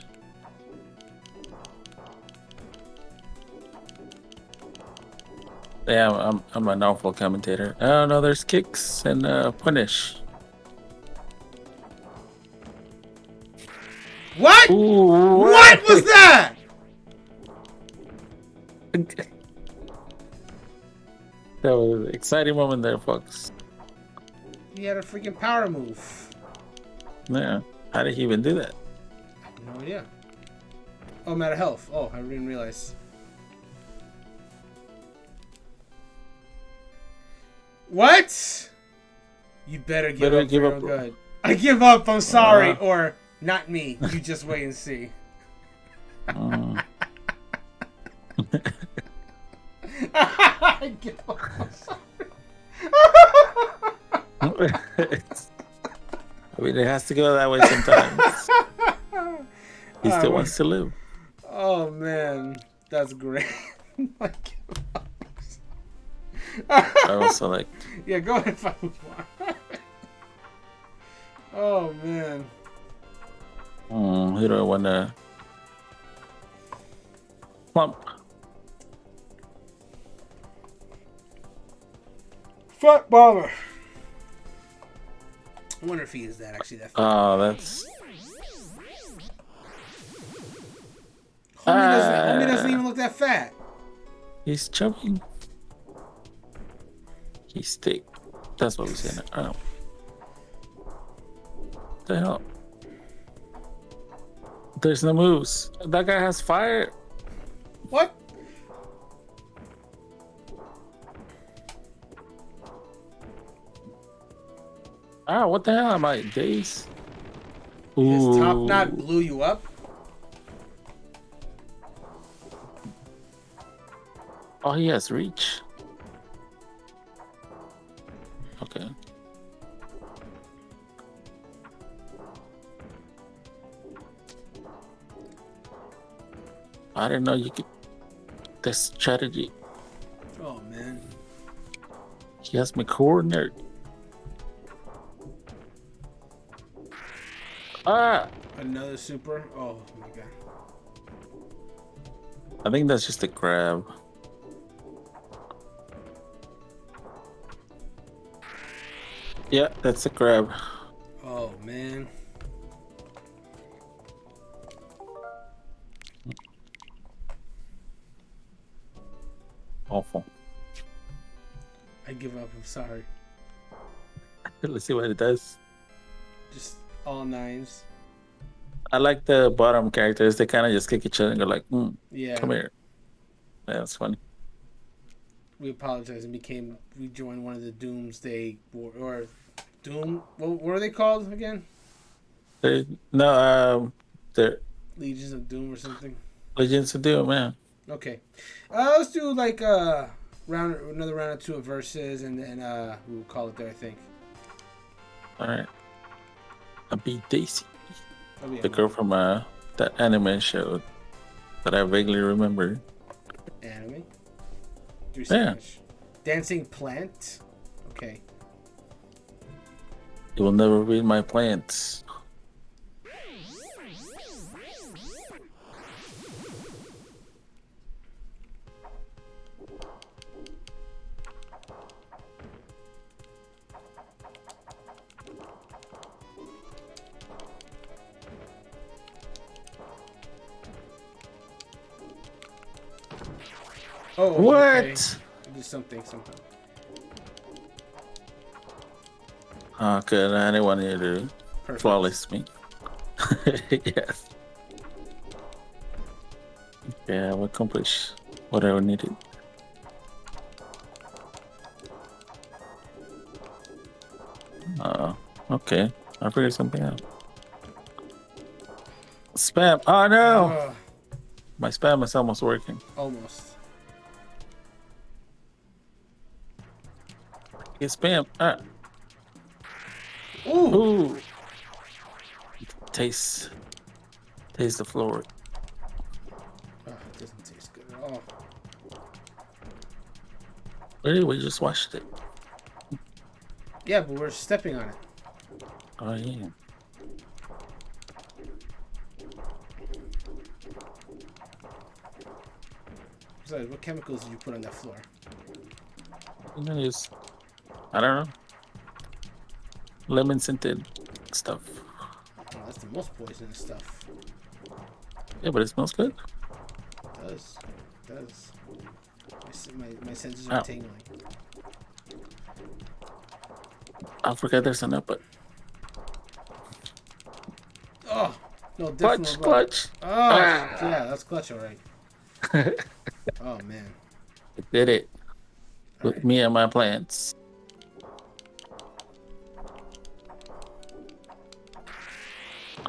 Yeah, I'm an awful commentator. Oh no, there's kicks and punish. What? Ooh, What was that? That was an exciting moment there, folks. He had a freaking power move. Yeah, how did he even do that? I have no idea. Oh, I'm out of health. Oh, I didn't realize. What? You better give up. Give Real up. good. I give up. I'm sorry. Or not me. You just wait and see. I give up. I'm sorry. I mean, it has to go that way sometimes. He still wants to live. Oh man, that's great. I give up. I also like. Yeah, go ahead, fight with one. Oh man. Who do I want to plump? Fuck bomber. I wonder if he is that actually that. Oh, that's. Homie doesn't even look that fat. He's chubby. He's thick. That's what we're saying. Oh. What the hell? There's no moves. That guy has fire. What? Ah, what the hell am I? Days? His top Ooh. knot blew you up? Oh, he has reach. Okay. I didn't know you could. This strategy. Oh man. He has me cornered. Ah! Another super? Oh my god. I think that's just a grab. Yeah, that's a grab. Oh man. Awful. I give up, I'm sorry. Let's see what it does. Just all nines. I like the bottom characters. They kind of just kick each other and go like, Yeah. come here. Yeah, that's funny. We apologize and we joined one of the Doomsday or Doom. What were they called again? They're Legions of Doom or something. Legends of Doom, man. Okay, let's do like another round or two of verses, and then we'll call it there. I think. All right. I'll be Daisy, Oh, yeah, the girl from that anime show that I vaguely remember. Anime. Yeah. Dancing plant. Okay. You will never read my plans. Oh. What? Okay. Do something somehow. Oh, good. I didn't want you to Perfect. flawless me. Yes. Yeah, we accomplished whatever needed. Okay. I figured something out. Spam. Oh no! My spam is almost working. Almost. Get spam. Ooh. Ooh. Taste the floor. Oh, it doesn't taste good at all. Really? We just watched it. Yeah, but we're stepping on it. Oh yeah. Besides, what chemicals did you put on that floor? And then just, I don't know, lemon scented stuff. Oh, that's the most poisonous stuff. Yeah, but it smells good. It does. It does. My senses are tingling. I forgot there's an up, but Oh, no, different. clutch. Oh, Ah. yeah, that's clutch, all right. Oh, man. I did it with Right. me and my plants.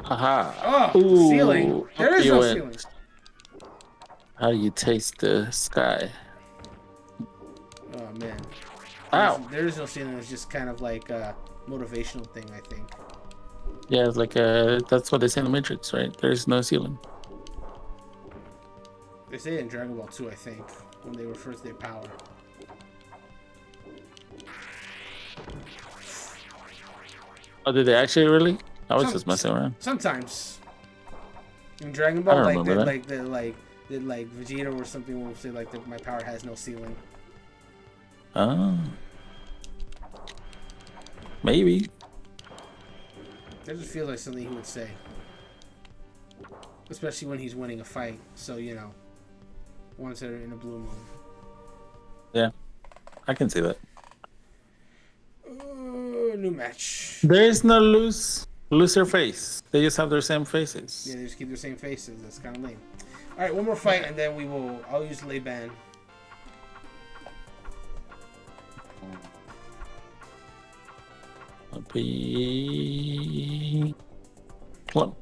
Haha. Oh, the ceiling. There is no ceiling. How do you taste the sky? Oh, man. Ow. There is no ceiling. It's just kind of like a motivational thing, I think. Yeah, it's like that's what they say in the Matrix, right? There's no ceiling. They say it in Dragon Ball 2, I think, when they refer to their power. Oh, did they actually really? I was just messing around. Sometimes. In Dragon Ball, like Vegeta or something will say like my power has no ceiling. Oh. Maybe. That just feels like something he would say. Especially when he's winning a fight. So, you know, once they're in a blue moon. Yeah, I can see that. New match. There is no loser face. They just have their same faces. Yeah, they just keep their same faces. That's kind of lame. All right, one more fight, and then I'll use Lay Ban. I'll be plump.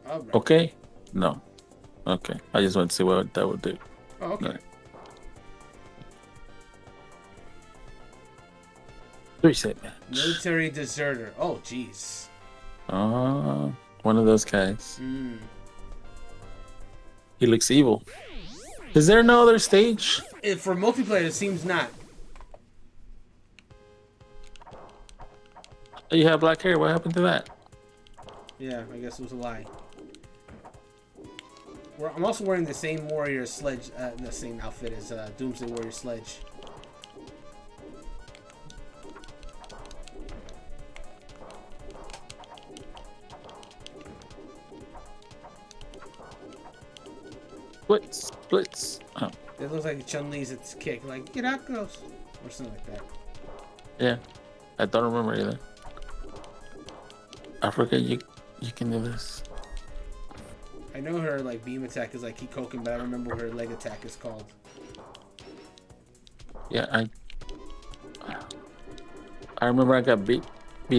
All right. Okay. No. Okay. I just want to see what that would do. Oh, okay. Right. 3-set match. Military deserter. Oh, jeez. One of those guys. Mm. He looks evil. Is there no other stage? For multiplayer, it seems not. You have black hair. What happened to that? Yeah, I guess it was a lie. I'm also wearing the same warrior sledge, the same outfit as Doomsday Warrior sledge. Blitz. Oh. It looks like Chun-Li's at this kick, like, get out, girls, or something like that. Yeah. I don't remember either. I forget you can do this. I know her like beam attack is like Kikoken, but I don't remember what her leg attack is called. Yeah, I remember I got beat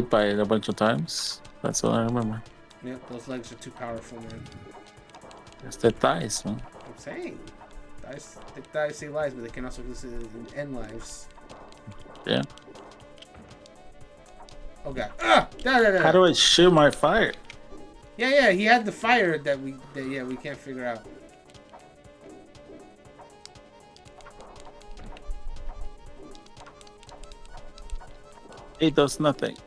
by it a bunch of times. That's what I remember. Yep, those legs are too powerful, man. It's the thighs, man. I'm saying. Thighs say lies, but they can also end lives. Yeah. Oh god. How do I shoot my fire? Yeah, he had the fire that we can't figure out. It does nothing.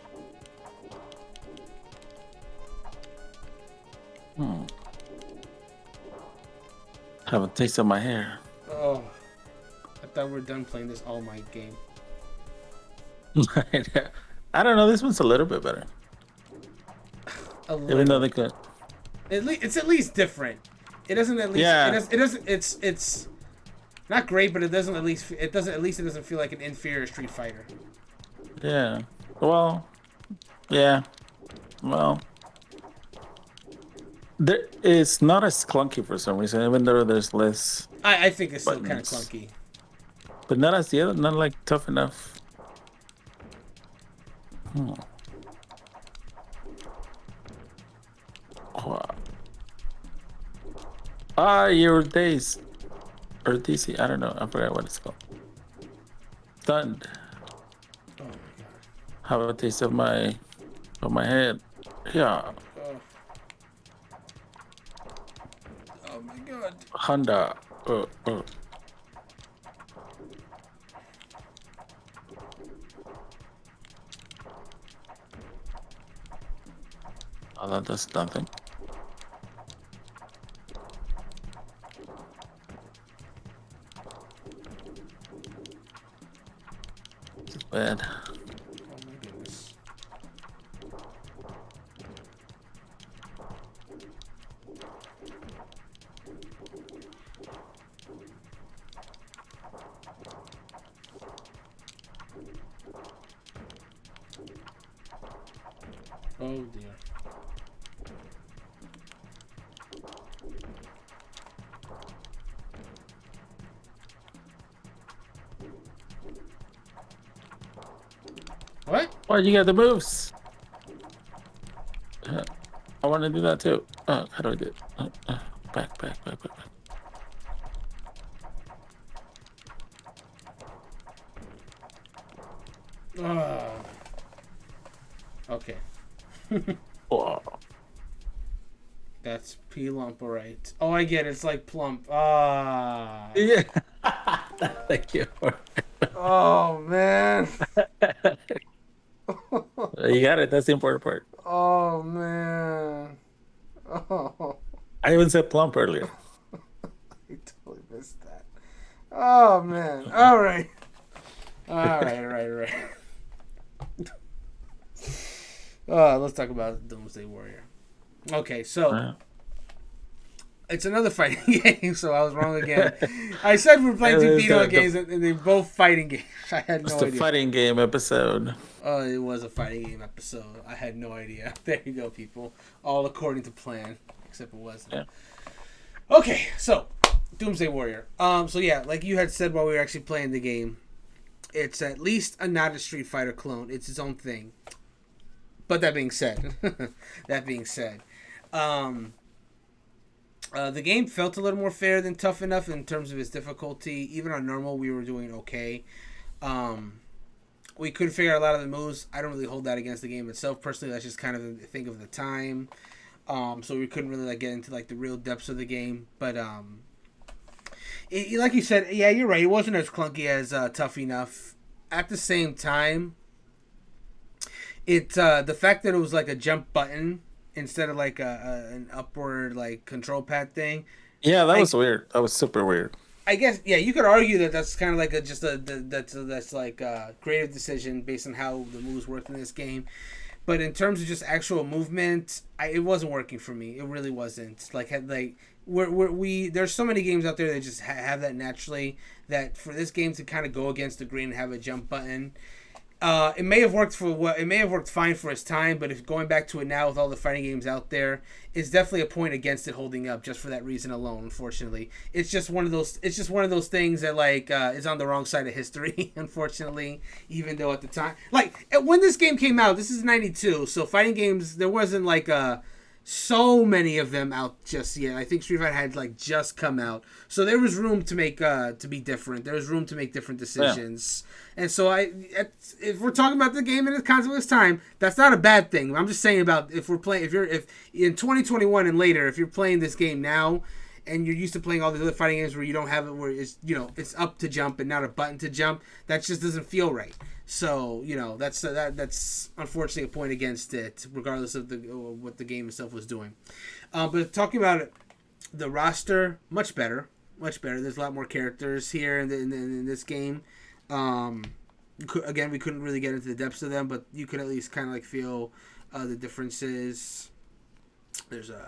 Have a taste of my hair. Oh. I thought we were done playing this All Might game. I don't know, this one's a little bit better. Even though they could. It's at least different. It doesn't at least. Yeah. It doesn't. It's not great, but it doesn't at least. It doesn't feel like an inferior Street Fighter. Yeah. Well. Yeah. Well. It's not as clunky for some reason, even though there's less. I think it's still buttons. kind of clunky. But not as the other. Not like tough enough. Your days. Or DC, I don't know. I forgot what it's called. Stunned. Oh my god. Have a taste of my head. Yeah. Oh my god. Honda. Oh, that does nothing. It's bad. Oh my goodness. Oh dear. What? Why you got the moves? I want to do that too. How do I do it? Back. Okay. Whoa. That's P-Lump, right. Oh, I get it. It's like plump. Ah. Yeah. Thank you. Oh, man. You got it. That's the important part. Oh, man. Oh. I even said plump earlier. I totally missed that. Oh, man. All right. All right. Let's talk about Doomsday Warrior. Okay, so it's another fighting game, so I was wrong again. I said we're playing two beat 'em up games, and they're both fighting games. I had no idea. It's a fighting game episode. Oh, it was a fighting game episode. I had no idea. There you go, people. All according to plan, except it wasn't. Yeah. Okay, so Doomsday Warrior. So yeah, like you had said while we were actually playing the game, it's at least not a Street Fighter clone. It's its own thing. But that being said, the game felt a little more fair than Tough Enough in terms of its difficulty. Even on normal, we were doing okay. We could figure out a lot of the moves. I don't really hold that against the game itself. Personally, that's just kind of a thing of the time. So we couldn't really get into the real depths of the game. But like you said, yeah, you're right. It wasn't as clunky as Tough Enough. At the same time, the fact that it was like a jump button instead of like an upward control pad thing. Yeah, that was weird. That was super weird. I guess you could argue that that's kind of like that's like a creative decision based on how the moves worked in this game. But in terms of just actual movement, it wasn't working for me. It really wasn't. There's so many games out there that just have that naturally. That for this game to kind of go against the grain and have a jump button, it may have worked fine for its time. But if going back to it now with all the fighting games out there, it's definitely a point against it holding up just for that reason alone. Unfortunately, it's just one of those things that is on the wrong side of history. Unfortunately, even though at the time, when this game came out, this is '92, so fighting games there wasn't so many of them out just yet. I think Street Fighter had just come out, so there was room to make to be different. There was room to make different decisions, and so if we're talking about the game in the context of this time, that's not a bad thing. I'm just saying about if in 2021 and later, if you're playing this game now, and you're used to playing all the other fighting games where you don't have it, where it's up to jump and not a button to jump, that just doesn't feel right. So that's unfortunately a point against it, regardless of what the game itself was doing. But talking about it, the roster much better. There's a lot more characters here in this game. Again, we couldn't really get into the depths of them, but you could at least kind of feel the differences. There's an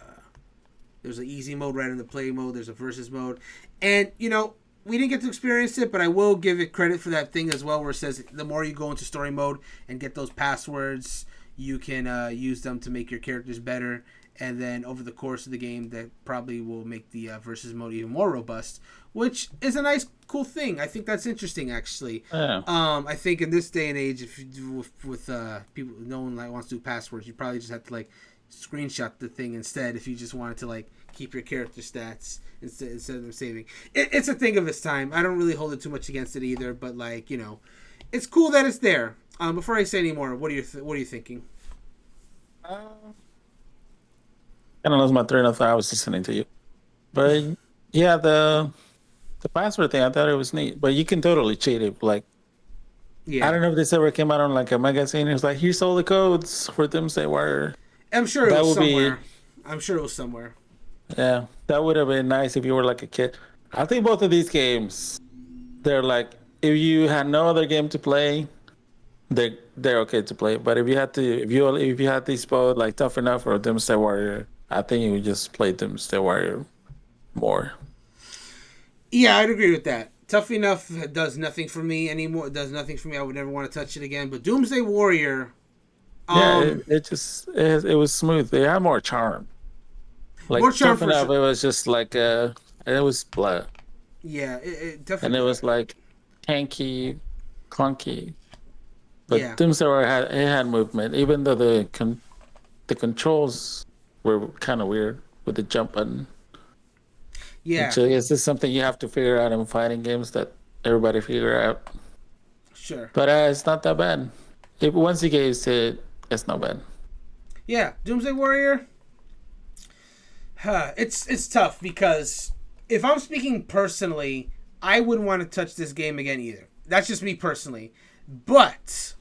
easy mode right in the play mode. There's a versus mode, and we didn't get to experience it, but I will give it credit for that thing as well, where it says the more you go into story mode and get those passwords, you can use them to make your characters better. And then over the course of the game, that probably will make the versus mode even more robust, which is a nice, cool thing. I think that's interesting, actually. Yeah. I think in this day and age, if you do with people, no one wants to do passwords, you probably just have to screenshot the thing instead if you just wanted to keep your character stats instead of them saving. It's a thing of its time. I don't really hold it too much against it either, but it's cool that it's there. Before I say any more, what are you thinking? Kind of lost my train of thought. I was listening to you, but yeah, the password thing, I thought it was neat. But you can totally cheat it. Yeah. I don't know if this ever came out on a magazine. It's here's all the codes for Doomsday Warrior. I'm sure it That was would be, somewhere. I'm sure it was somewhere. yeah, that would have been nice if you were like a kid. I think both of these games, they're like, if you had no other game to play, they're okay to play. But if you had these both like Tough Enough or Doomsday Warrior, I think you would just play Doomsday Warrior more. Yeah, I'd agree with that. Tough Enough does nothing for me anymore. It does nothing for me. I would never want to touch it again. But Doomsday Warrior, Yeah, um, it was smooth. It had more charm. more Like charm Tough for Enough, sure. it was just like it was blah, Yeah, it and it definitely. was like tanky, clunky. But Yeah, Doomsday Warrior had movement, even though the controls were kind of weird with the jump button. yeah, Which is this something you have to figure out in fighting games that everybody figure out. sure. But it's not that bad. If once you get used to it, it's not bad. Yeah, Doomsday Warrior. It's tough because if I'm speaking personally, I wouldn't want to touch this game again either. That's just me personally. But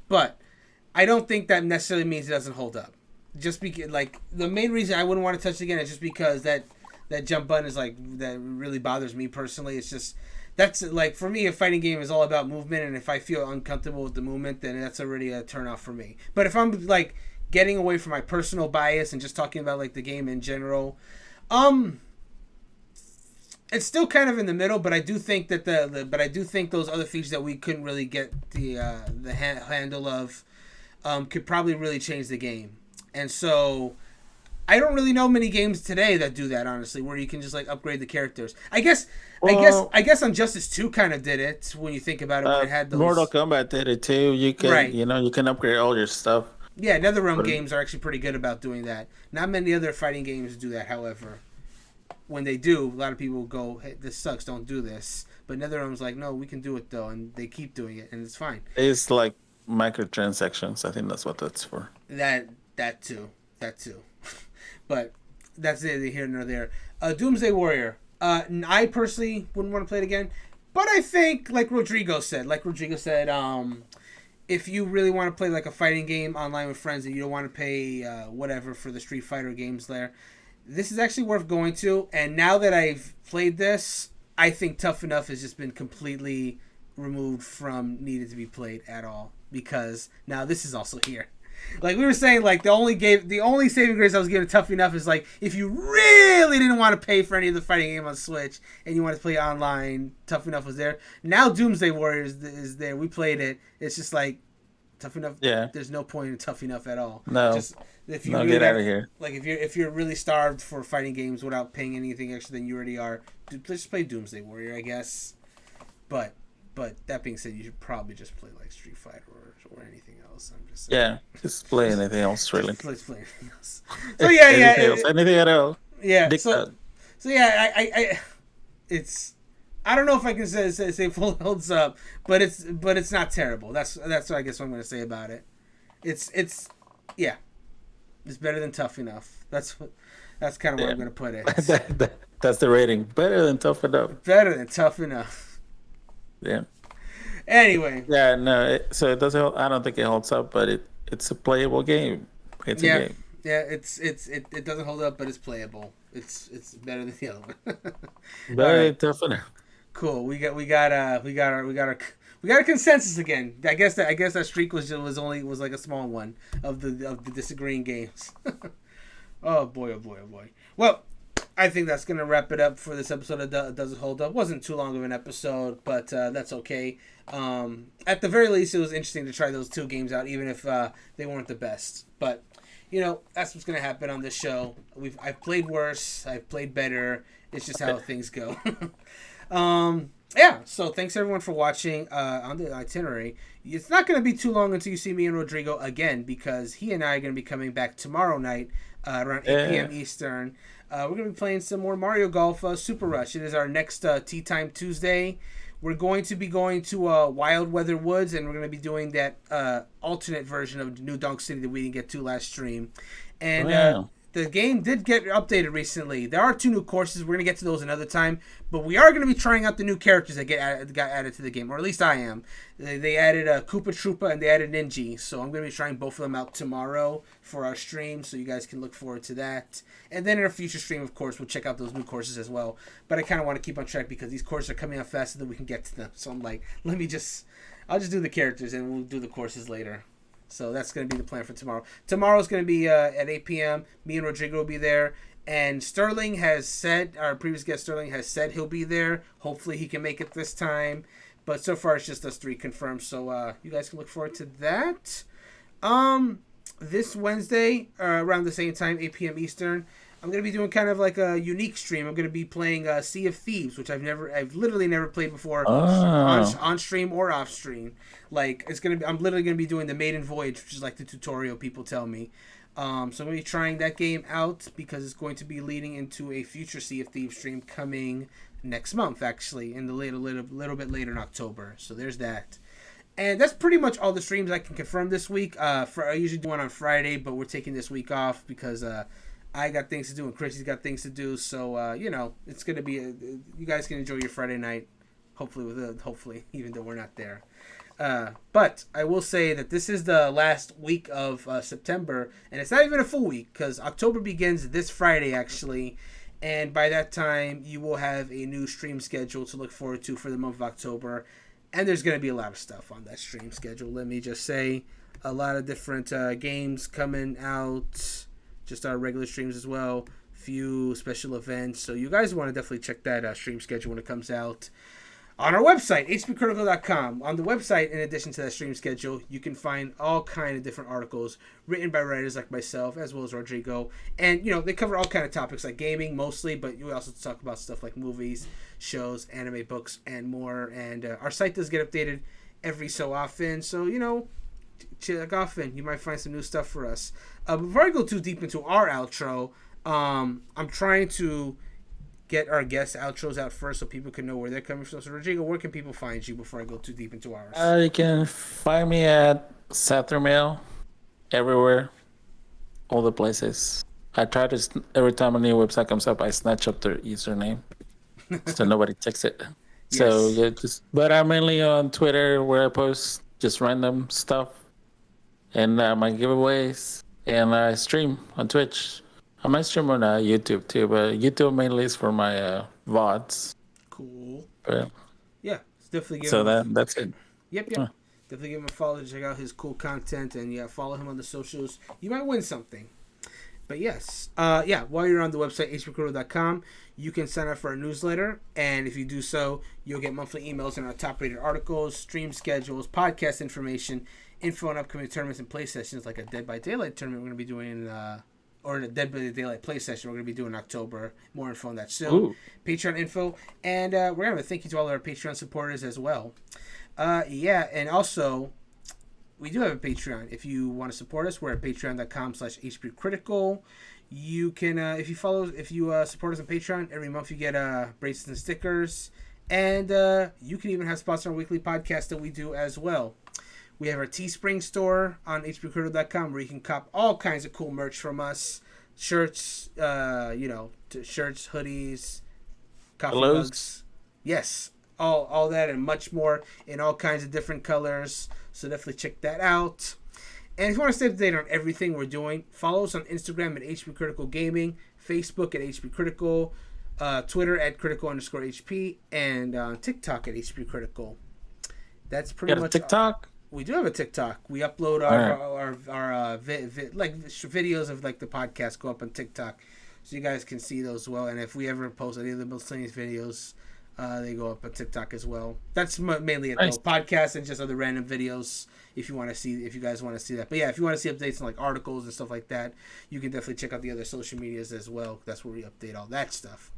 I don't think that necessarily means it doesn't hold up. Just because, like, the main reason I wouldn't want to touch it again is just because that jump button is like that really bothers me personally. It's just that's like for me a fighting game is all about movement, and if I feel uncomfortable with the movement, then that's already a turn off for me. But if I'm like getting away from my personal bias and just talking about like the game in general, um it's still kind of in the middle, but I do think that but I do think those other features that we couldn't really get the handle of could probably really change the game. And so I don't really know many games today that do that, honestly, where you can just like upgrade the characters. Well, I guess Injustice 2 kind of did it when you think about it, when it had Mortal those. Kombat did it too. Right. You can upgrade all your stuff. Yeah, NetherRealm But games are actually pretty good about doing that. Not many other fighting games do that, however. When they do, a lot of people go, "Hey, this sucks, don't do this." But NetherRealm's like, "No, we can do it though," and they keep doing it, and it's fine. it's like microtransactions. I think that's what that's for. That too, that too. But that's neither here nor there. Doomsday Warrior. I personally wouldn't want to play it again, but I think, like Rodrigo said, if you really want to play like a fighting game online with friends and you don't want to pay whatever for the Street Fighter games there, this is actually worth going to. And now that I've played this, I think Tough Enough has just been completely removed from needed to be played at all, because now this is also here. Like we were saying, like the only saving grace I was giving Tough Enough is like if you really didn't want to pay for any of the fighting game on Switch and you wanted to play online, Tough Enough was there. Now Doomsday Warrior is there. We played it. It's just like Tough Enough. Yeah. There's no point in Tough Enough at all. No. Just if you No, really get out of here. like if you're really starved for fighting games without paying anything extra than you already are, just play Doomsday Warrior, I guess. But that being said, you should probably just play like Street Fighter or anything else. I'm just saying. Yeah. Just play anything else, really. Let's play anything else. So yeah, Anything at all. yeah. Dick So that. so yeah, it's. I don't know if I can say full holds up, but it's not terrible. That's what I guess what I'm going to say about it. It's yeah, it's better than Tough Enough. That's kind of where I'm going to put it. That's the rating. Better than Tough Enough. Better than Tough Enough. Yeah. Anyway. Yeah, no. So it doesn't. I don't think it holds up, but it's a playable game. It's a game. Yeah. It doesn't hold up, but it's playable. It's better than the other one. Better than Tough Enough. Cool. We got a consensus again. I guess that streak was like a small one of the disagreeing games. Oh boy, oh boy, oh boy. Well, I think that's gonna wrap it up for this episode of Does It Hold Up. Wasn't too long of an episode, but that's okay. At the very least, it was interesting to try those two games out, even if they weren't the best. But that's what's gonna happen on this show. I've played worse. I've played better. It's just how things go. Yeah, so thanks everyone for watching on the itinerary. It's not going to be too long until you see me and Rodrigo again, because he and I are going to be coming back tomorrow night around 8 p.m. Eastern. We're going to be playing some more Mario Golf Super Rush. It is our next Tea Time Tuesday. We're going to be going to Wild Weather Woods, and we're going to be doing that alternate version of New Donk City that we didn't get to last stream. And the game did get updated recently. There are 2 new courses. We're going to get to those another time. But we are going to be trying out the new characters that got added to the game. Or at least I am. They added Koopa Troopa and they added Ninja. So I'm going to be trying both of them out tomorrow for our stream. So you guys can look forward to that. And then in a future stream, of course, we'll check out those new courses as well. But I kind of want to keep on track because these courses are coming out faster than we can get to them. So I'm like, I'll just do the characters and we'll do the courses later. So that's going to be the plan for tomorrow. Tomorrow's going to be at 8 p.m. Me and Rodrigo will be there. And Sterling has said, our previous guest Sterling has said he'll be there. Hopefully he can make it this time. But so far it's just us 3 confirmed. So you guys can look forward to that. This Wednesday, around the same time, 8 p.m. Eastern, I'm going to be doing kind of like a unique stream. I'm going to be playing Sea of Thieves, which I've literally never played before on stream or off stream. Like I'm literally going to be doing the maiden voyage, which is like the tutorial people tell me. So I'm going to be trying that game out because it's going to be leading into a future Sea of Thieves stream coming next month, actually, in the little bit later in October. So there's that. And that's pretty much all the streams I can confirm this week. I usually do one on Friday, but we're taking this week off because I got things to do and Chrissy's got things to do. So, it's going to be you guys can enjoy your Friday night, hopefully, even though we're not there. But I will say that this is the last week of September, and it's not even a full week because October begins this Friday, actually. And by that time, you will have a new stream schedule to look forward to for the month of October. And there's going to be a lot of stuff on that stream schedule. Let me just say, a lot of different games coming out. Just our regular streams as well. Few special events. So you guys want to definitely check that stream schedule when it comes out. On our website, HPCritical.com. On the website, in addition to that stream schedule, you can find all kind of different articles written by writers like myself, as well as Rodrigo. And, they cover all kind of topics like gaming, mostly, but you also talk about stuff like movies, shows, anime, books, and more. And our site does get updated every so often. So, check often. You might find some new stuff for us. Before I go too deep into our outro, I'm trying to get our guest outros out first so people can know where they're coming from. So, Rodrigo, where can people find you before I go too deep into ours? You can find me at Sathermail everywhere, all the places. I try to, every time a new website comes up, I snatch up their username so nobody takes it. Yes. So, yeah, but I'm mainly on Twitter where I post just random stuff and my giveaways, and I stream on Twitch. I might stream on YouTube too, but YouTube mainly is for my VODs. Cool. But, yeah, it's definitely. So that's it. Yep. Definitely give him a follow to check out his cool content, and follow him on the socials. You might win something. But yes, while you're on the website, HPCritical.com, you can sign up for our newsletter, and if you do so, you'll get monthly emails and our top-rated articles, stream schedules, podcast information, info on upcoming tournaments and play sessions, like a Dead by Daylight tournament we're going to be doing or the Dead by Daylight play session we're going to be doing in October. More info on that soon. Ooh. Patreon info. And we're going to have a thank you to all our Patreon supporters as well. And also, we do have a Patreon. If you want to support us, we're at patreon.com/HPCritical. You can, if you support us on Patreon, every month you get bracelets and stickers. And you can even have spots on our weekly podcast that we do as well. We have our Teespring store on hpcritical.com where you can cop all kinds of cool merch from us. Shirts, shirts, hoodies, coffee mugs. Yes, all that and much more in all kinds of different colors. So definitely check that out. And if you want to stay up to date on everything we're doing, follow us on Instagram at HPCritical Gaming, Facebook at HPCritical, Twitter at critical_HP, and on TikTok at HPCritical. That's pretty much TikTok. We do have a TikTok. We upload our videos of like the podcast go up on TikTok, so you guys can see those as well. And if we ever post any of the miscellaneous videos, they go up on TikTok as well. That's mainly it though. Podcasts and just other random videos. If you guys want to see that. But yeah, if you want to see updates on like articles and stuff like that, you can definitely check out the other social medias as well. That's where we update all that stuff.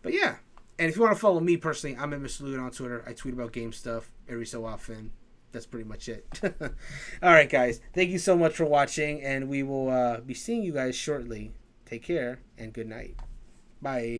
But yeah, and if you want to follow me personally, I'm at Mr. Lugan on Twitter. I tweet about game stuff every so often. That's pretty much it. All right, guys. Thank you so much for watching, and we will be seeing you guys shortly. Take care, and good night. Bye.